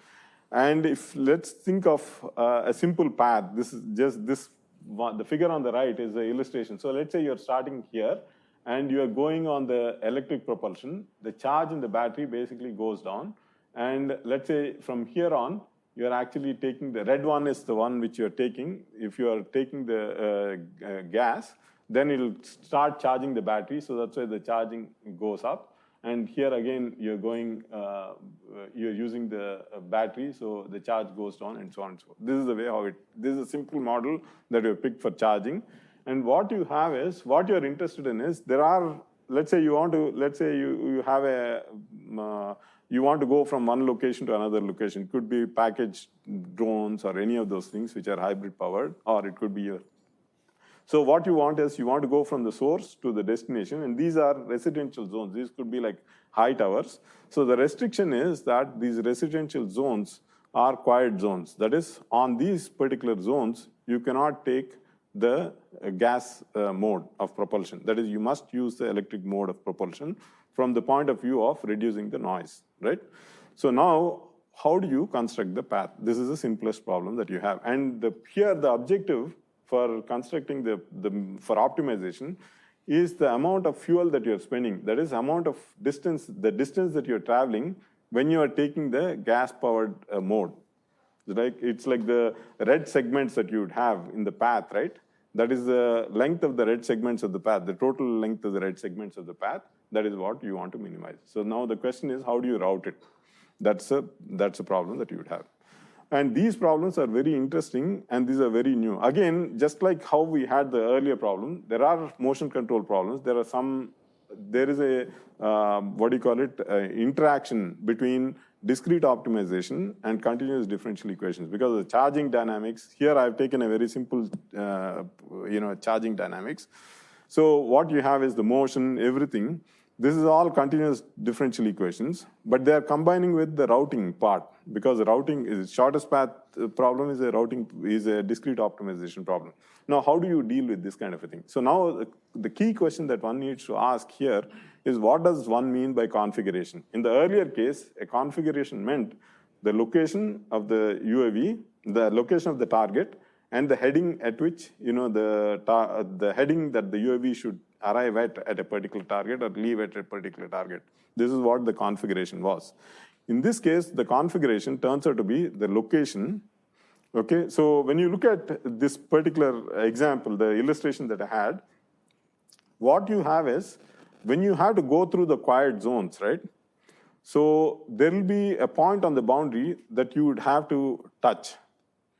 And let's think of a simple path. This is just this one, the figure on the right is the illustration. So let's say you're starting here, and you are going on the electric propulsion. The charge in the battery basically goes down. And let's say from here on, you're actually taking the red one is the one which you're taking. If you are taking the gas, then it'll start charging the battery. So that's why the charging goes up. And here again, you're using the battery, so the charge goes down, and so on and so forth. This is the way this is a simple model that we picked for charging. And what you have is, what you're interested in is, let's say you want to go from one location to another location. It could be packaged drones or any of those things which are hybrid powered, or it could be So what you want is, you want to go from the source to the destination, and these are residential zones. These could be like high towers. So the restriction is that these residential zones are quiet zones. That is, on these particular zones, you cannot take the gas mode of propulsion. That is, you must use the electric mode of propulsion from the point of view of reducing the noise, right? So now, how do you construct the path? This is the simplest problem that you have. And here the objective for constructing for optimization is the amount of fuel that you're spending. That is, amount of distance, the distance that you're traveling when you are taking the gas-powered mode. It's like the red segments that you would have in the path, right? That is the length of the red segments of the path, the total length of the red segments of the path. That is what you want to minimize. So now the question is, how do you route it? That's a problem that you would have. And these problems are very interesting, and these are very new. Again, just like how we had the earlier problem, there are motion control problems. There is a, interaction between discrete optimization and continuous differential equations. Because of the charging dynamics, here I've taken a very simple, charging dynamics. So what you have is the motion, everything. This is all continuous differential equations, but they are combining with the routing part, because the routing is shortest path problem is a discrete optimization problem. Now, how do you deal with this kind of a thing? So now the key question that one needs to ask here is, what does one mean by configuration? In the earlier case, a configuration meant the location of the UAV, the location of the target, and the heading at which, the heading that the UAV should arrive at a particular target or leave at a particular target. This is what the configuration was. In this case, the configuration turns out to be the location. Okay, so when you look at this particular example, the illustration that I had, what you have is, when you have to go through the quiet zones, right? So there will be a point on the boundary that you would have to touch,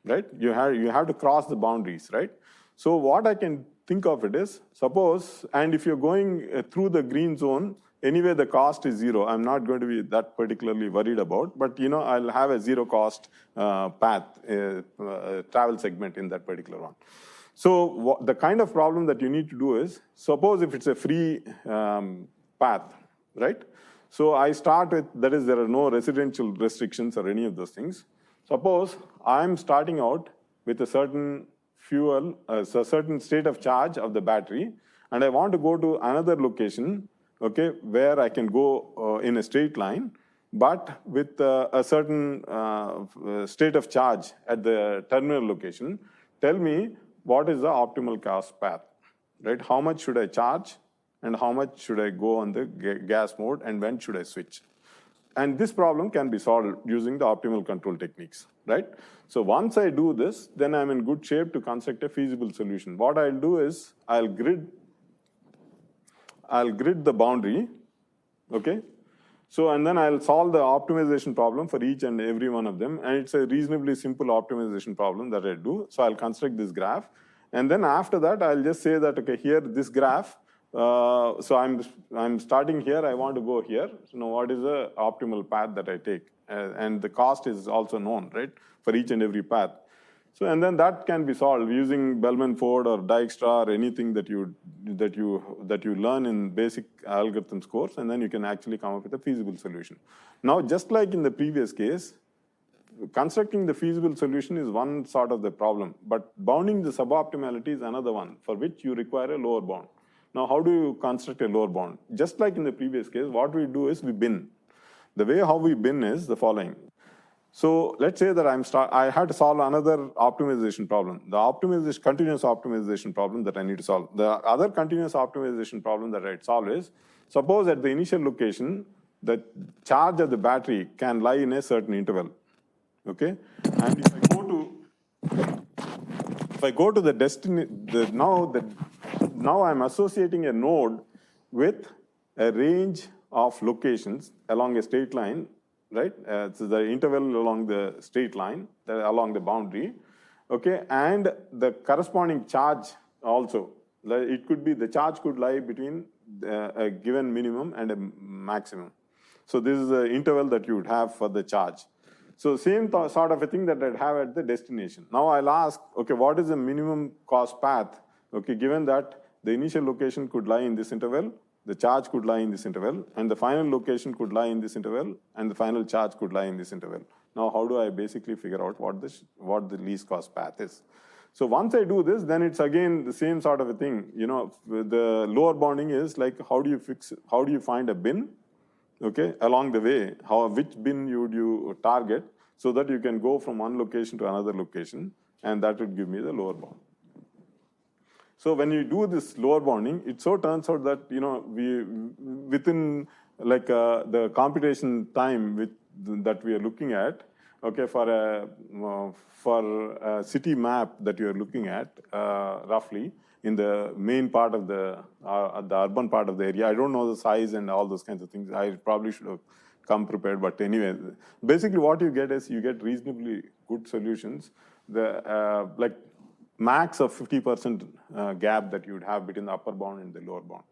right? You have to cross the boundaries, right? So what I can think of it is, suppose, and if you're going through the green zone, anyway, the cost is zero. I'm not going to be that particularly worried about, but I'll have a zero cost path, travel segment in that particular one. So the kind of problem that you need to do is, suppose if it's a free path, right? So I start with, that is, there are no residential restrictions or any of those things. Suppose I'm starting out with a certain fuel, a certain state of charge of the battery, and I want to go to another location, okay, where I can go in a straight line, but with a certain state of charge at the terminal location. Tell me, what is the optimal cost path, right? How much should I charge, and how much should I go on the gas mode, and when should I switch? And this problem can be solved using the optimal control techniques, right? So once I do this, then I'm in good shape to construct a feasible solution. What I'll do is, I'll grid the boundary, okay? So, and then I'll solve the optimization problem for each and every one of them. And it's a reasonably simple optimization problem that I do. So I'll construct this graph. And then after that, I'll just say that, okay, here, this graph, so I'm starting here, I want to go here. So now what is the optimal path that I take? And the cost is also known, right, for each and every path. So, and then that can be solved using Bellman-Ford or Dijkstra or anything that you learn in basic algorithms course, and then you can actually come up with a feasible solution. Now, just like in the previous case, constructing the feasible solution is one sort of the problem, but bounding the suboptimality is another one, for which you require a lower bound. Now, how do you construct a lower bound? Just like in the previous case, what we do is we bin. The way how we bin is the following. So let's say that I had to solve another optimization problem, the continuous optimization problem that I need to solve. The other continuous optimization problem that I'd solve is, suppose at the initial location, the charge of the battery can lie in a certain interval, okay? And if I go to the destination, now I'm associating a node with a range of locations along a straight line, right? So the interval along the straight line, along the boundary, okay? And the corresponding charge also. It could be, the charge could lie between a given minimum and a maximum. So this is the interval that you would have for the charge. So same sort of a thing that I'd have at the destination. Now I'll ask, okay, what is the minimum cost path? Okay, given that the initial location could lie in this interval, the charge could lie in this interval, and the final location could lie in this interval, and the final charge could lie in this interval. Now, how do I basically figure out what the least cost path is? So once I do this, then it's again the same sort of a thing. The lower bounding is like, how do you find a bin, okay, along the way? Which bin would you target so that you can go from one location to another location, and that would give me the lower bound. So when you do this lower bounding, it so turns out that within like the computation time that we are looking at, okay, for a city map that you're looking at, roughly, in the main part of the urban part of the area. I don't know the size and all those kinds of things. I probably should have come prepared, but anyway, basically what you get is you get reasonably good solutions. The like max of 50% gap that you would have between the upper bound and the lower bound.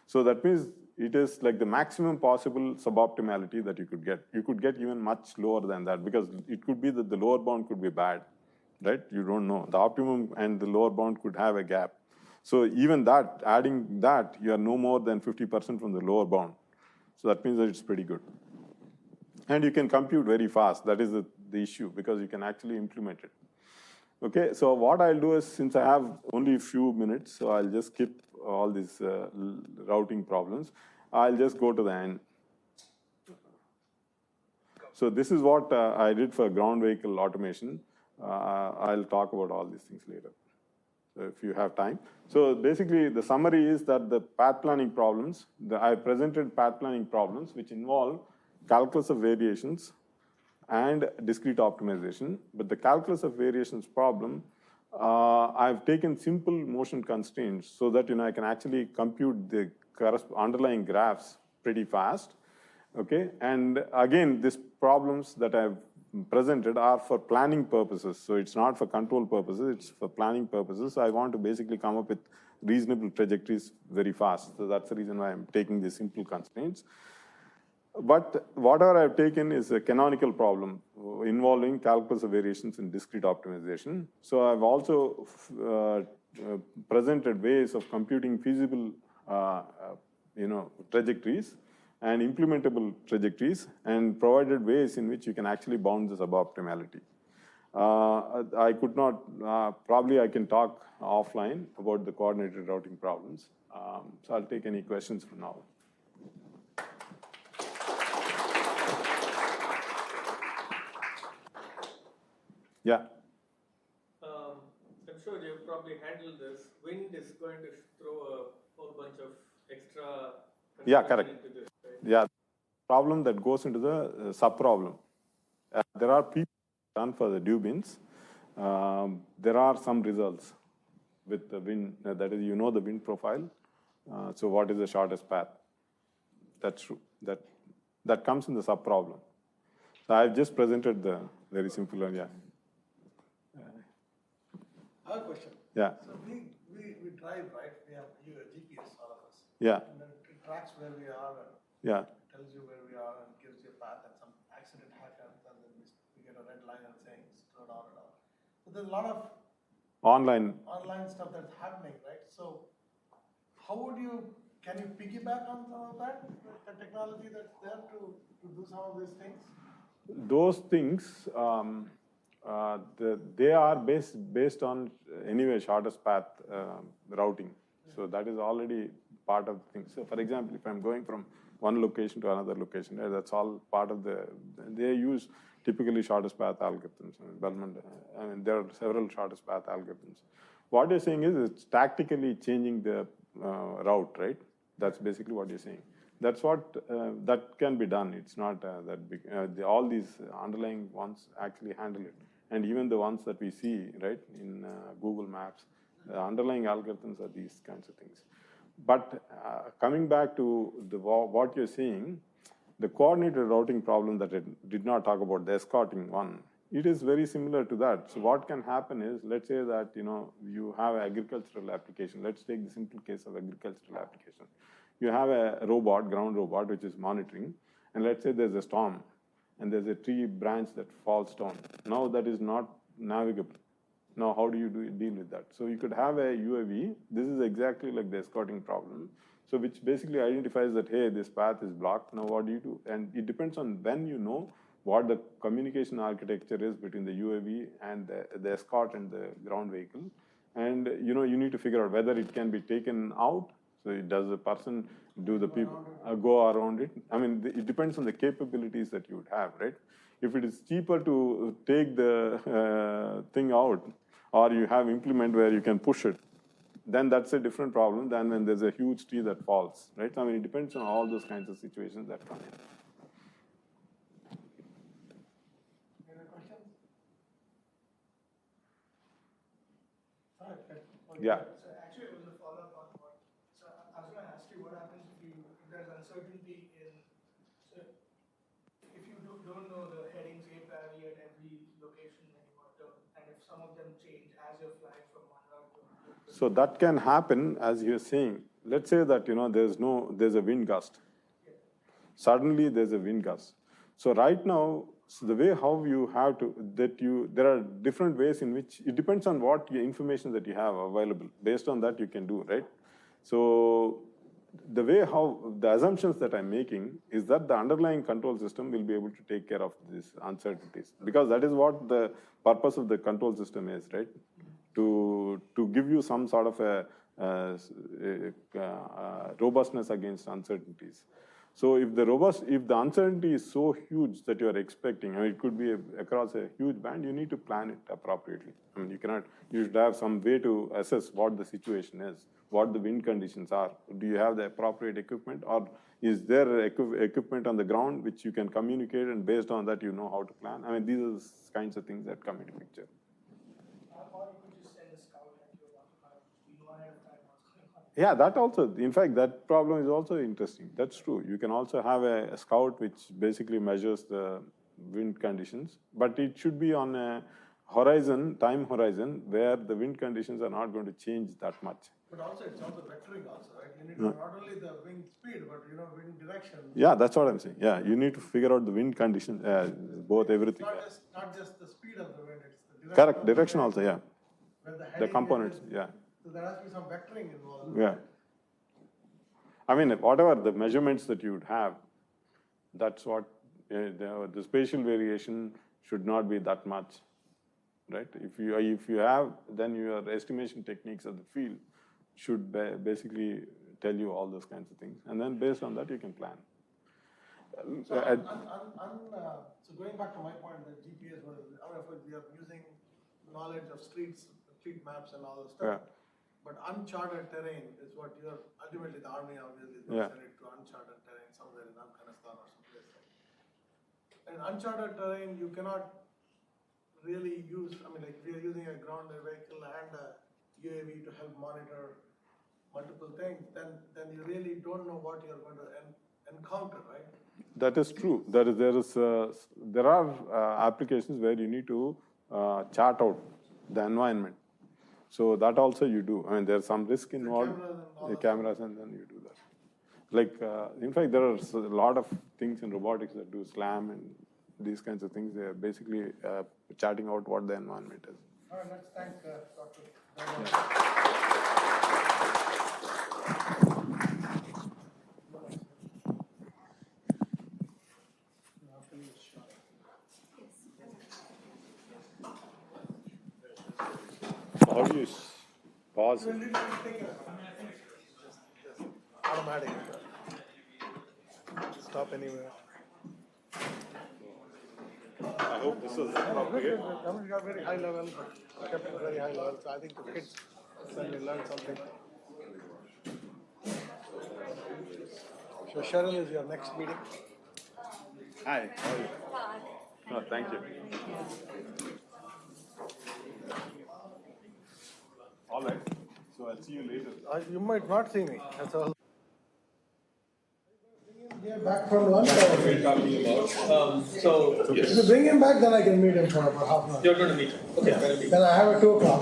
So that means it is like the maximum possible suboptimality that you could get. You could get even much lower than that, because it could be that the lower bound could be bad, right? You don't know. The optimum and the lower bound could have a gap. So even that, adding that, you are no more than 50% from the lower bound. So that means that it's pretty good. And you can compute very fast. That is the issue, because you can actually implement it. Okay, so what I'll do is, since I have only a few minutes, so I'll just skip all these routing problems. I'll just go to the end. So this is what I did for ground vehicle automation. I'll talk about all these things later, if you have time. So basically, the summary is that the path planning problems, I presented path planning problems which involve calculus of variations and discrete optimization. But the calculus of variations problem, I've taken simple motion constraints so that I can actually compute the underlying graphs pretty fast. Okay, and again, these problems that I've presented are for planning purposes. So it's not for control purposes, it's for planning purposes. I want to basically come up with reasonable trajectories very fast. So that's the reason why I'm taking these simple constraints. But whatever I've taken is a canonical problem involving calculus of variations in discrete optimization. So I've also presented ways of computing feasible trajectories and implementable trajectories, and provided ways in which you can actually bound the suboptimality. I could not, probably I can talk offline about the coordinated routing problems. So I'll take any questions for now. Yeah. I'm sure you've probably handled this. Wind is going to throw a whole bunch of extra. Yeah, correct. Into this, right? Yeah, problem that goes into the sub-problem. There are people done for the Dubins. There are some results with the wind, that is, the wind profile. So what is the shortest path? That's true. That comes in the sub-problem. So I've just presented the very simple one, yeah. I have a question. Yeah. So we drive, right? We have a GPS, all of us. Yeah. And then it tracks where we are and Yeah. tells you where we are and gives you a path, and some accident happens and then we get a red line and saying slow down and all. So there's a lot of Online stuff that's happening, right? So how would can you piggyback on some of that, the technology that's there to do some of these things? those things, they are based on anyway shortest path routing. So that is already part of the thing. So for example, if I'm going from one location to another location, that's all part of they use typically shortest path algorithms. There are several shortest path algorithms. What you're saying is it's tactically changing the route, right? That's basically what you're saying. That's what, that can be done. It's not that big. All these underlying ones actually handle it. And even the ones that we see, right, in Google Maps, the underlying algorithms are these kinds of things. But coming back to what you're saying, the coordinated routing problem that I did not talk about, the escorting one, it is very similar to that. So what can happen is, let's say that, you have an agricultural application. Let's take the simple case of agricultural application. You have a robot, ground robot, which is monitoring, and let's say there's a storm, and there's a tree branch that falls down. Now that is not navigable. Now how do you deal with that? So you could have a UAV. This is exactly like the escorting problem. So which basically identifies that, hey, this path is blocked. Now what do you do? And it depends on when you know what the communication architecture is between the UAV and the escort and the ground vehicle. And you need to figure out whether it can be taken out. So does the person do the people go around it? I mean, it depends on the capabilities that you would have, right? If it is cheaper to take the thing out, or you have implement where you can push it, then that's a different problem than when there's a huge tree that falls, right? I mean, it depends on all those kinds of situations that come in. Any question? Yeah. So actually, it was a follow-up on what. So I was going to ask you what happens if there's uncertainty in. So if you don't know the headings A parity at every location that you want to, and if some of them change as you're flying from one route to another. So that can happen, as you're saying. Let's say that there's a wind gust. Suddenly there's a wind gust. So right now, so the way how you have to there are different ways in which it depends on what information that you have available. Based on that, you can do, right? So the way how the assumptions that I'm making is that the underlying control system will be able to take care of these uncertainties, because that is what the purpose of the control system is, right? To give you some sort of a robustness against uncertainties. So if the uncertainty is so huge that you are expecting, it could be across a huge band, you need to plan it appropriately. You should have some way to assess what the situation is, what the wind conditions are. Do you have the appropriate equipment, or is there equipment on the ground which you can communicate, and based on that you know how to plan? These are the kinds of things that come into picture. Or you could just send a scout and you want to have, you know ahead of time what's going on. Yeah, that also, in fact, that problem is also interesting. That's true. You can also have a scout which basically measures the wind conditions, but it should be on a time horizon, where the wind conditions are not going to change that much. But also, it's also vectoring also, right? You need to know not only the wind speed, but wind direction. Yeah, that's what I'm saying. Yeah, you need to figure out the wind condition, both everything. It's not just the speed of the wind, it's the direction. Correct, direction also, yeah. Where The components, yeah. So there has to be some vectoring involved. Yeah. Whatever the measurements that you would have, that's what the spatial variation should not be that much, right? If you have, then your estimation techniques of the field should basically tell you all those kinds of things, and then based on that you can plan. So, so going back to my point, that GPS we are using knowledge of street maps and all this stuff. Yeah. But uncharted terrain is what ultimately the army obviously is Yeah. send it to uncharted terrain somewhere in Afghanistan or someplace. In uncharted terrain, you cannot really use. If we are using a ground vehicle and a UAV to help monitor multiple things, then you really don't know what you're going to encounter, right? That is true. There are applications where you need to chart out the environment. So that also you do. There's some risk involved. The cameras, and then you do that. In fact, there are a lot of things in robotics that do SLAM and these kinds of things. They're basically charting out what the environment is. All right, let's thank Dr. How do you pause? Automatic. Stop anywhere. I hope this is appropriate. We got very high level, but kept it very high level. So I think the kids certainly learn something. So Cheryl is your next meeting. Hi, how are you? No, thank you. All right. So I'll see you later. You might not see me. That's all. Back from lunch? We're talking about. If you bring him back, then I can meet him for about half an hour. You're going to meet him. Okay. Then I have a 2 o'clock,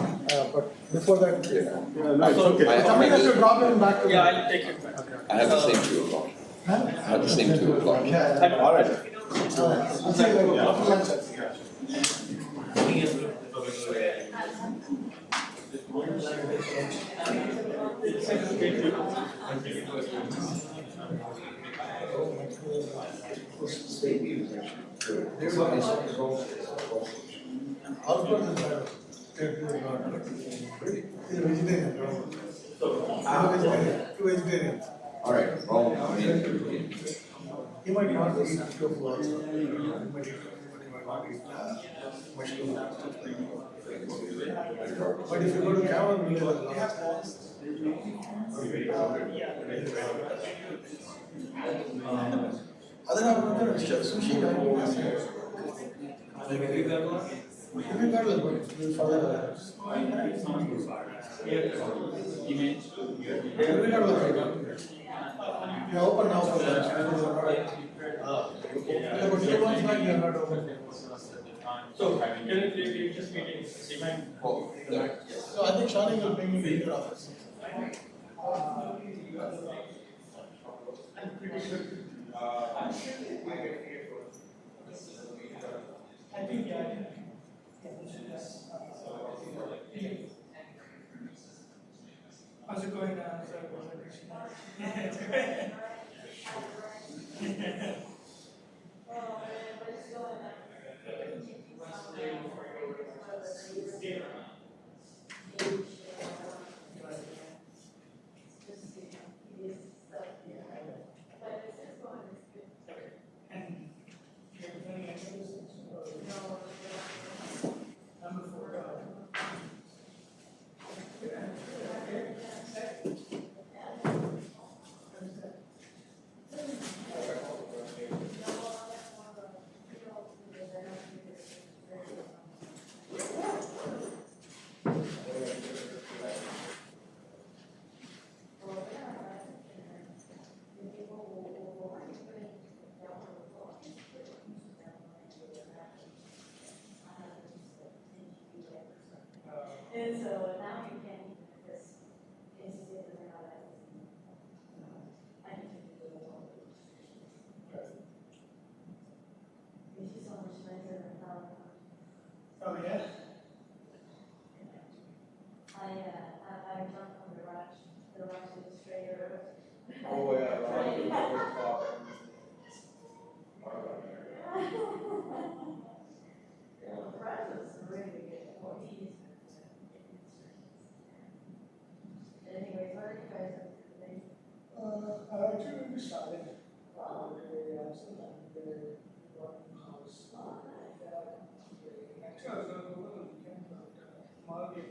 but before that, No, it's okay. somebody has to drop him back to me. Yeah, I'll take it back. I have the same 2 o'clock. I have the same 2 o'clock. All right. I'll see you later. After lunch. Two vegetarians. All right. He might not eat tofu also. He might eat mushroom. But if you go to Camel, we live a lot. Other than sushi, Regardless, but we'll follow the regardless. You're open now for that. Yeah, but 2 months back you're not open. So, can you just meeting? So I think Shani will bring you to your office. I think, yeah. How's it going now? It's great. And so now you can this is I need to do it all. This is so much nicer than how Oh, yeah? I jumped on the rush is straighter. Oh, yeah. The rush was really good. Anyways, what are you guys up to today? Actually, we started. Actually, I was going to go over the weekend, but market.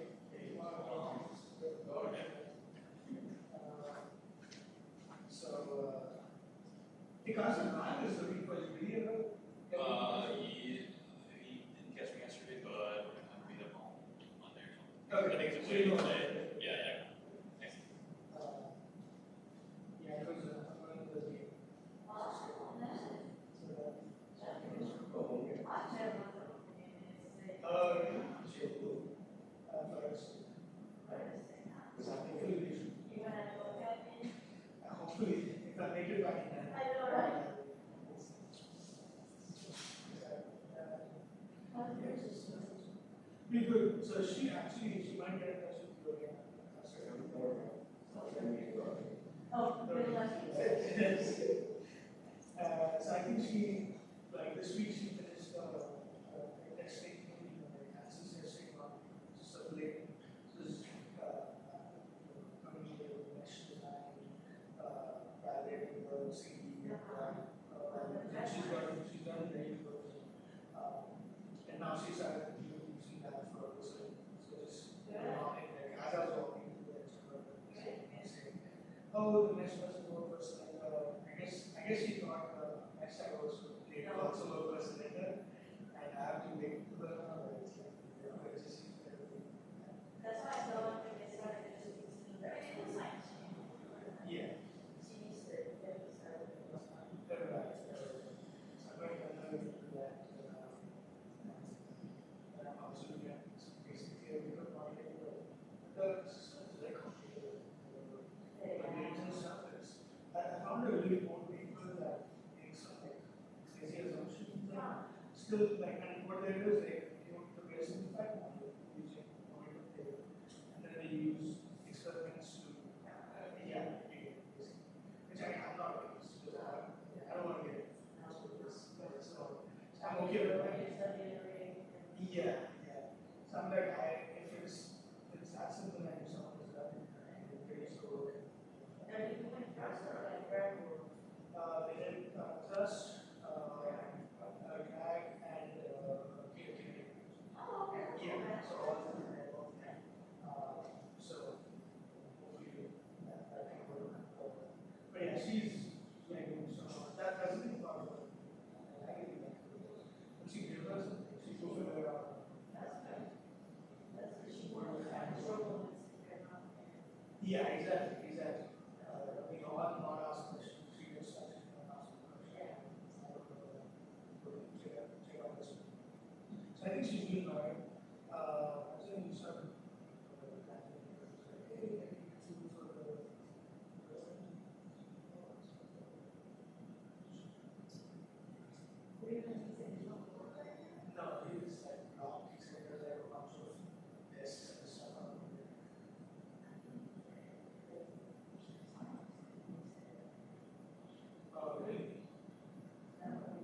Because the man is looking for his video. He didn't catch me yesterday, but we're gonna meet up on Monday or something. Okay. I think it's a waiting today. Yeah. Thanks. Yeah, because I'm going to the game. Hopefully, if I make it back in time. Be good. So she might get in touch with you again. Oh, good luck. So I think she, like this week, she finished testing, access testing on circulating. So this coming to the mesh design, validating the CD, and she's done it very good. And now she's started using that for research. So just, as I was walking through the expert, saying, oh, the next person will work first. I guess she thought next time I was also low person later, and I have to wait for the That's why I feel like they started to do very good science. yeah. She needs to get started. I found a really old people that takes like He said, we all not ask questions, serious questions, not ask questions. So I think she's been learning. I think you started. No, he was like blocked. He said there's like a bunch of desks and stuff on there. Oh, really? Okay.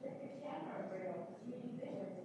The camera rail is really big.